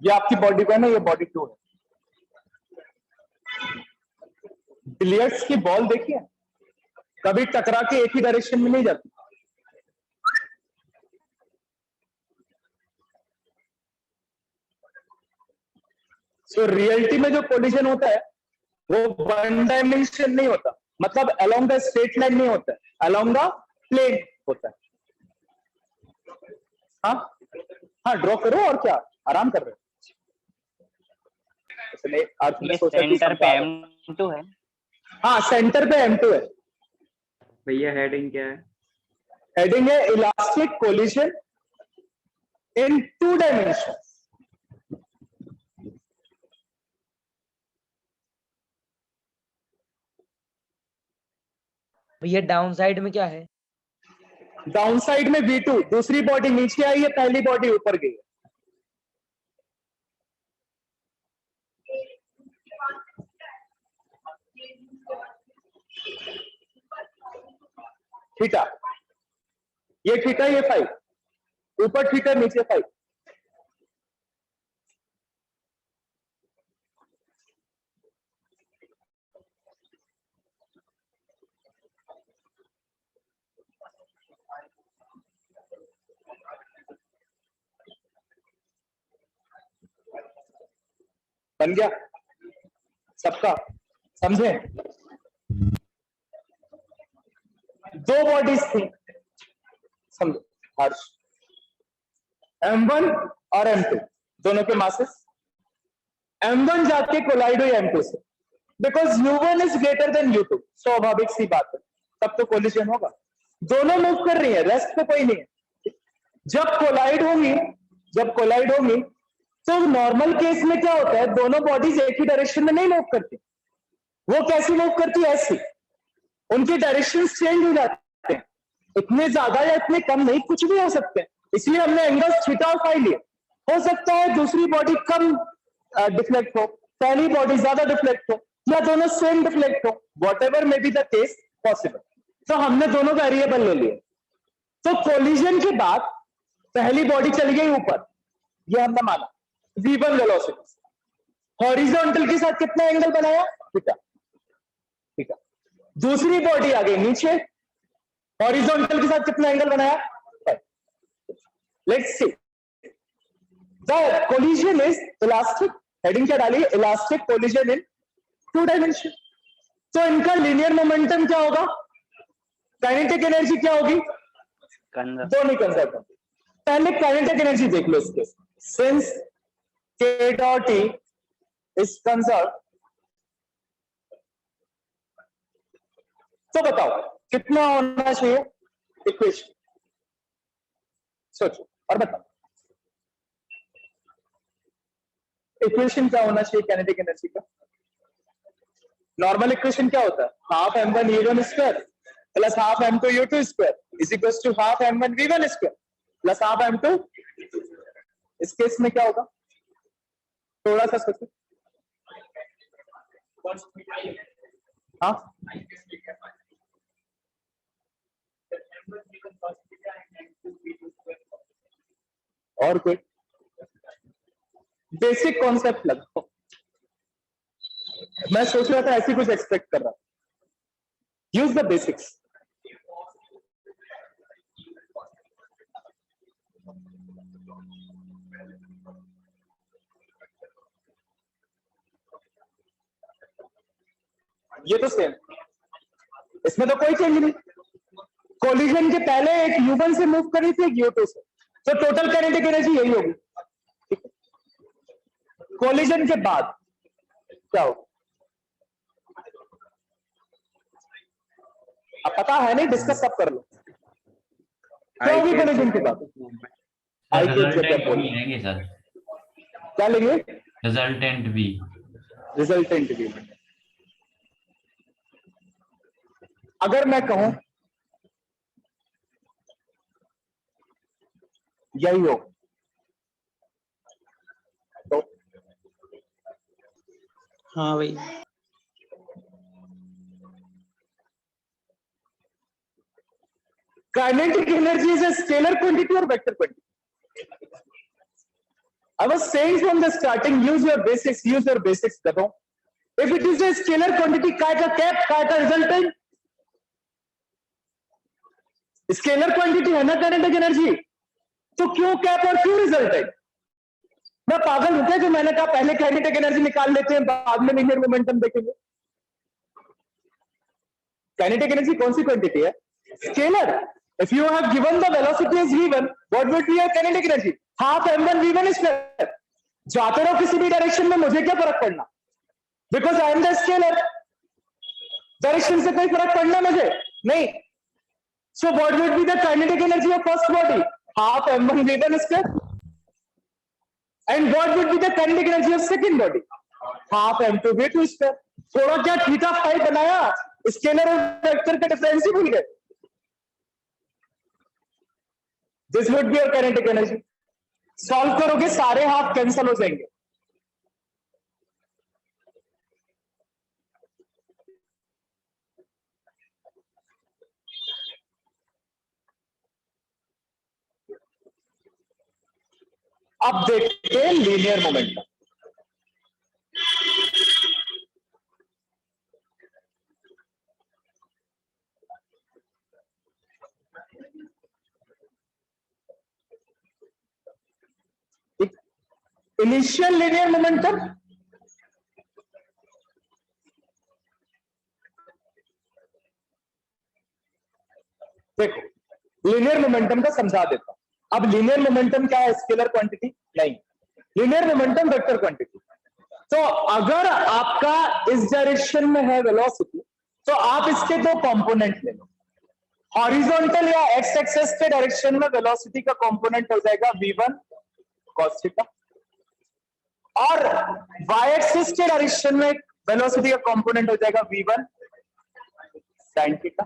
ये आपकी बॉडी को है ना, ये बॉडी 2 है. बिलियर्ड्स की बॉल देखिए, कभी टकरा के एक ही डायरेक्शन में नहीं जाती. सो रियलिटी में जो कोलिजन होता है वो 1 डायमेंशन नहीं होता, मतलब अलोंग द स्ट्रेट लाइन नहीं होता है, अलोंग द प्लेन होता है. हाँ ड्रॉ करो, और क्या आराम कर रहे हो. ये सेंटर पे M2 है. हाँ सेंटर पे M2 है. भैया हेडिंग क्या है? हेडिंग है इलास्टिक कोलिजन इन 2 डायमेंशन. भैया डाउन साइड में क्या है? डाउन साइड में V2, दूसरी बॉडी नीचे आई है, पहली बॉडी ऊपर गई है. थीटा, ये थीटा, ये 5, ऊपर थीटा नीचे 5. बन गया सबका? समझे? 2 बॉडीज थी, समझो. हर्ष, M1 और M2 दोनों के मासेस. M1 जाके कोलाइड हुई M2 से, because U1 is greater than U2. स्वाभाविक सी बात है, तब तो कोलिजन होगा. दोनों मूव कर रही है, रेस्ट पे कोई नहीं है. जब कोलाइड होंगी तो नॉर्मल केस में क्या होता है, दोनों बॉडीज एक ही डायरेक्शन में नहीं मूव करती. वो कैसी मूव करती है? ऐसी. उनके डायरेक्शन चेंज हो जाते हैं, इतने ज्यादा या इतने कम नहीं, कुछ भी हो सकते हैं. इसलिए हमने एंगल्स थीटा और फाई लिए. हो सकता है दूसरी बॉडी कम डिफ्लेक्ट हो, पहली बॉडी ज्यादा डिफ्लेक्ट हो, या दोनों सेम डिफ्लेक्ट हो. Whatever may be the case possible. तो हमने दोनों वेरिएबल ले लिए. तो कोलिजन के बाद पहली बॉडी चली गई ऊपर, ये हमने माना V1 वेलोसिटी. हॉरिजॉन्टल के साथ कितना एंगल बनाया? थीटा. ठीक है. दूसरी बॉडी आ गई नीचे, हॉरिजॉन्टल के साथ कितना एंगल बनाया? Let's see. The collision is elastic. Heading क्या डाली? इलास्टिक कोलिजन इन 2 डायमेंशन. तो इनका लीनियर मोमेंटम क्या होगा? काइनेटिक एनर्जी क्या होगी? दोनों कंजर्व होंगे. पहले काइनेटिक एनर्जी देख लो इसके. Since K dot E is conserved, तो बताओ कितना होना चाहिए इक्वेशन? सोचो और बताओ इक्वेशन क्या होना चाहिए काइनेटिक एनर्जी का? नॉर्मल इक्वेशन क्या होता है? Half m1 u1 square plus half m2 u2 square is equal to half m1 v1 square plus half m2. इस केस में क्या होगा? थोड़ा सा सोचो. हाँ, और कोई? बेसिक कॉन्सेप्ट लगाओ। मैं सोच रहा था ऐसी कुछ एक्सपेक्ट कर रहा था। Use the basics. ये तो सेम, इसमें तो कोई चेंज नहीं। कोलिजन के पहले एक U1 से मूव करी थी, एक U2 से, तो टोटल काइनेटिक एनर्जी यही होगी। कोलिजन के बाद क्या होगा अब पता है नहीं, डिस्कस सब कर लो। क्या होगी कोलिजन के बाद? आई क्यूब से क्या रिजल्टेंट बोल, भी लेंगे सर, क्या लेंगे? रिजल्टेंट भी। रिजल्टेंट भी। अगर मैं कहूं यही हो तो हाँ भाई, kinetic energy is a scalar quantity or vector quantity? I was saying from the starting, use your basics करो। If it is a scalar quantity, काय का कैप, काय का रिजल्टेंट? स्केलर क्वांटिटी है ना काइनेटिक एनर्जी, तो क्यों कैप और क्यों रिजल्टेंट? मैं पागल हूं क्या जो मैंने कहा पहले काइनेटिक एनर्जी निकाल लेते हैं, बाद में लीनियर मोमेंटम देखेंगे? काइनेटिक एनर्जी कौन सी क्वांटिटी है? Scalar. If you have given the velocity as v1, what would be your kinetic energy? Half m1 v1 square. जाते रहो किसी भी डायरेक्शन में, मुझे क्या फर्क पड़ना, because I am the scalar. Direction से कोई फर्क पड़ना मुझे नहीं। So what would be the kinetic energy of first body? Half m1 v1 square. And what would be the kinetic energy of second body? Half m2 v2 square. थोड़ा क्या theta phi बनाया, scalar और vector का difference ही भूल गए। This would be your kinetic energy. Solve करोगे सारे half cancel हो जाएंगे। अब देखते हैं linear momentum. Initial linear momentum देखो, लीनियर मोमेंटम का समझा देता हूं। अब लीनियर मोमेंटम क्या है? स्केलर क्वांटिटी नहीं, लीनियर मोमेंटम वेक्टर क्वांटिटी। तो अगर आपका इस डायरेक्शन में है वेलोसिटी, तो आप इसके दो कंपोनेंट ले लो। हॉरिजॉन्टल या एक्स एक्सिस के डायरेक्शन में वेलोसिटी का कंपोनेंट हो जाएगा v1 cos थीटा, और वाई एक्सिस के डायरेक्शन में वेलोसिटी का कंपोनेंट हो जाएगा v1 sin थीटा।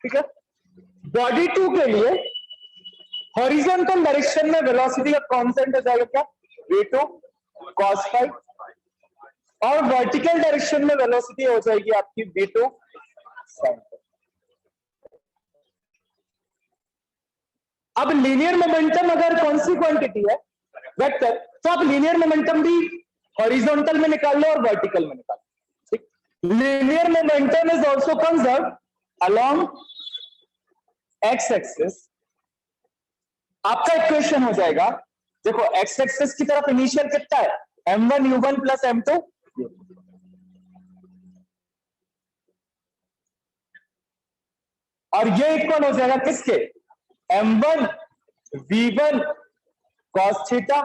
ठीक है। बॉडी 2 के लिए हॉरिजॉन्टल डायरेक्शन में वेलोसिटी का कांस्टेंट हो जाएगा क्या? v2 cos फाई, और वर्टिकल डायरेक्शन में वेलोसिटी हो जाएगी आपकी v2 sin। अब लीनियर मोमेंटम अगर कौन सी क्वांटिटी है? वेक्टर। तो आप लीनियर मोमेंटम भी हॉरिजॉन्टल में निकाल लो और वर्टिकल में निकाल लो। ठीक। Linear momentum is also conserved along x axis. आपका इक्वेशन हो जाएगा, देखो एक्स एक्सिस की तरफ इनिशियल कितना है? m1 u1 प्लस m2, और ये इक्वल हो जाएगा किसके? m1 v1 cos theta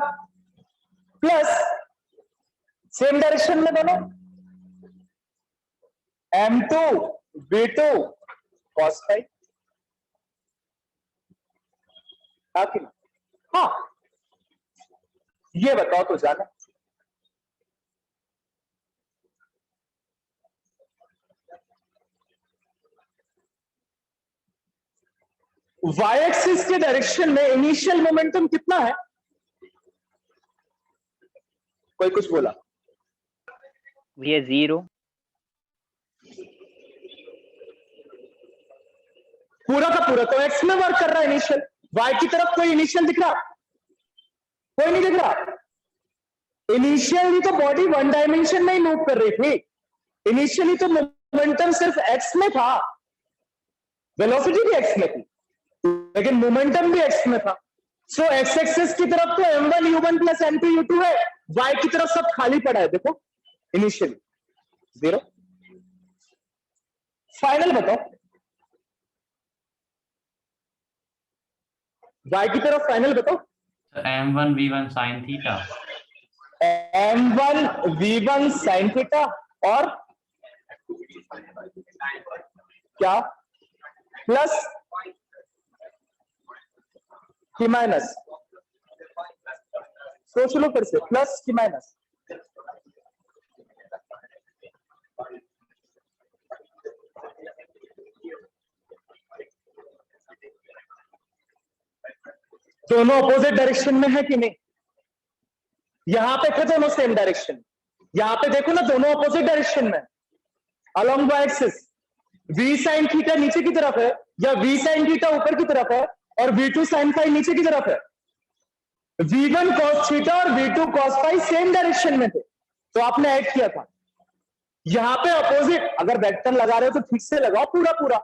plus same direction में दोनों m2 v2 cos फाई। हाँ, ये बताओ तो जाना। वाई एक्सिस के डायरेक्शन में इनिशियल मोमेंटम कितना है? कोई कुछ बोला? भैया 0। पूरा का पूरा तो एक्स में वर्क कर रहा है इनिशियल। वाई की तरफ कोई इनिशियल दिख रहा? कोई नहीं देख रहा? इनिशियली तो बॉडी वन डायमेंशन में ही मूव कर रही थी, इनिशियली तो मोमेंटम सिर्फ एक्स में था, वेलोसिटी भी एक्स में थी, लेकिन मोमेंटम भी एक्स में था। सो एक्स एक्सिस की तरफ तो m1 u1 plus m2 u2 है, y की तरफ सब खाली पड़ा है, देखो इनिशियली 0। फाइनल बताओ, y की तरफ फाइनल बताओ। m1 v1 sin theta m1 v1 sin theta और क्या प्लस कि माइनस? सोच लो फिर से, प्लस कि माइनस? दोनों अपोजिट डायरेक्शन में है कि नहीं? यहां पे थे दोनों सेम डायरेक्शन, यहां पे देखो ना दोनों अपोजिट डायरेक्शन में along Y axis. v sin theta नीचे की तरफ है या v sin थीटा ऊपर की तरफ है और v2 sin फाई नीचे की तरफ है। v1 cos थीटा और v2 cos phi same direction में थे, तो आपने ऐड किया था। यहां पे अपोजिट, अगर वेक्टर लगा रहे हो तो ठीक से लगाओ पूरा पूरा,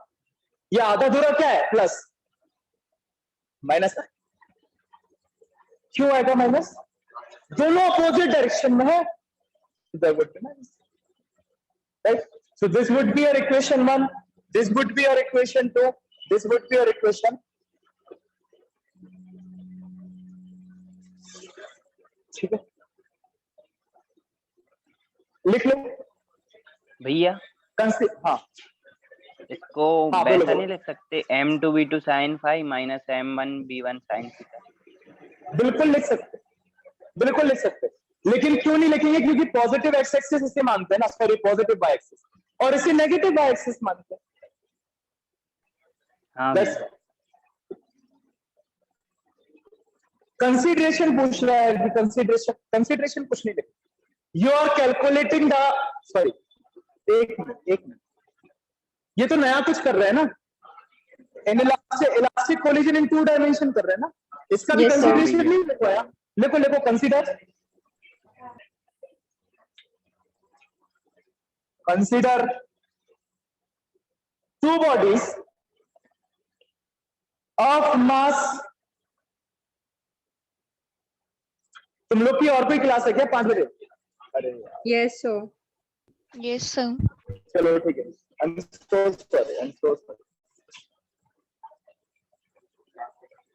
या आधा अधूरा क्या है? प्लस माइनस है, क्यों आएगा माइनस? दोनों अपोजिट डायरेक्शन में है, right? So this would be your equation 1, this would be your equation 2, this would be your equation। ठीक है, लिख लो भैया। हाँ इसको हाँ, वैसा बोलो। नहीं लिख सकते m2 v2 sin phi minus m1 v1 sin theta? बिल्कुल लिख सकते, बिल्कुल लिख सकते, लेकिन क्यों नहीं लिखेंगे? क्योंकि पॉजिटिव एक्स एक्सिस इसे मानते हैं ना, सॉरी पॉजिटिव वाई एक्सिस, और इसे नेगेटिव वाई एक्सिस मानते हैं। हाँ बस कंसीडरेशन पूछ रहा है कि कंसीडरेशन कुछ नहीं लिखा। You are calculating the, sorry एक मिनट, ये तो नया कुछ कर रहे हैं ना, इलास्टिक कोलिजन इन 2 डायमेंशन कर रहे हैं ना, इसका भी Yes, sir. कंसीडरेशन नहीं लिखवाया। लिखो कंसीडर 2 bodies of mass। तुम लोग की और कोई क्लास है क्या 5 बजे? अरे यार, Yes, sir. Yes, sir. चलो ठीक है, I'm so sorry।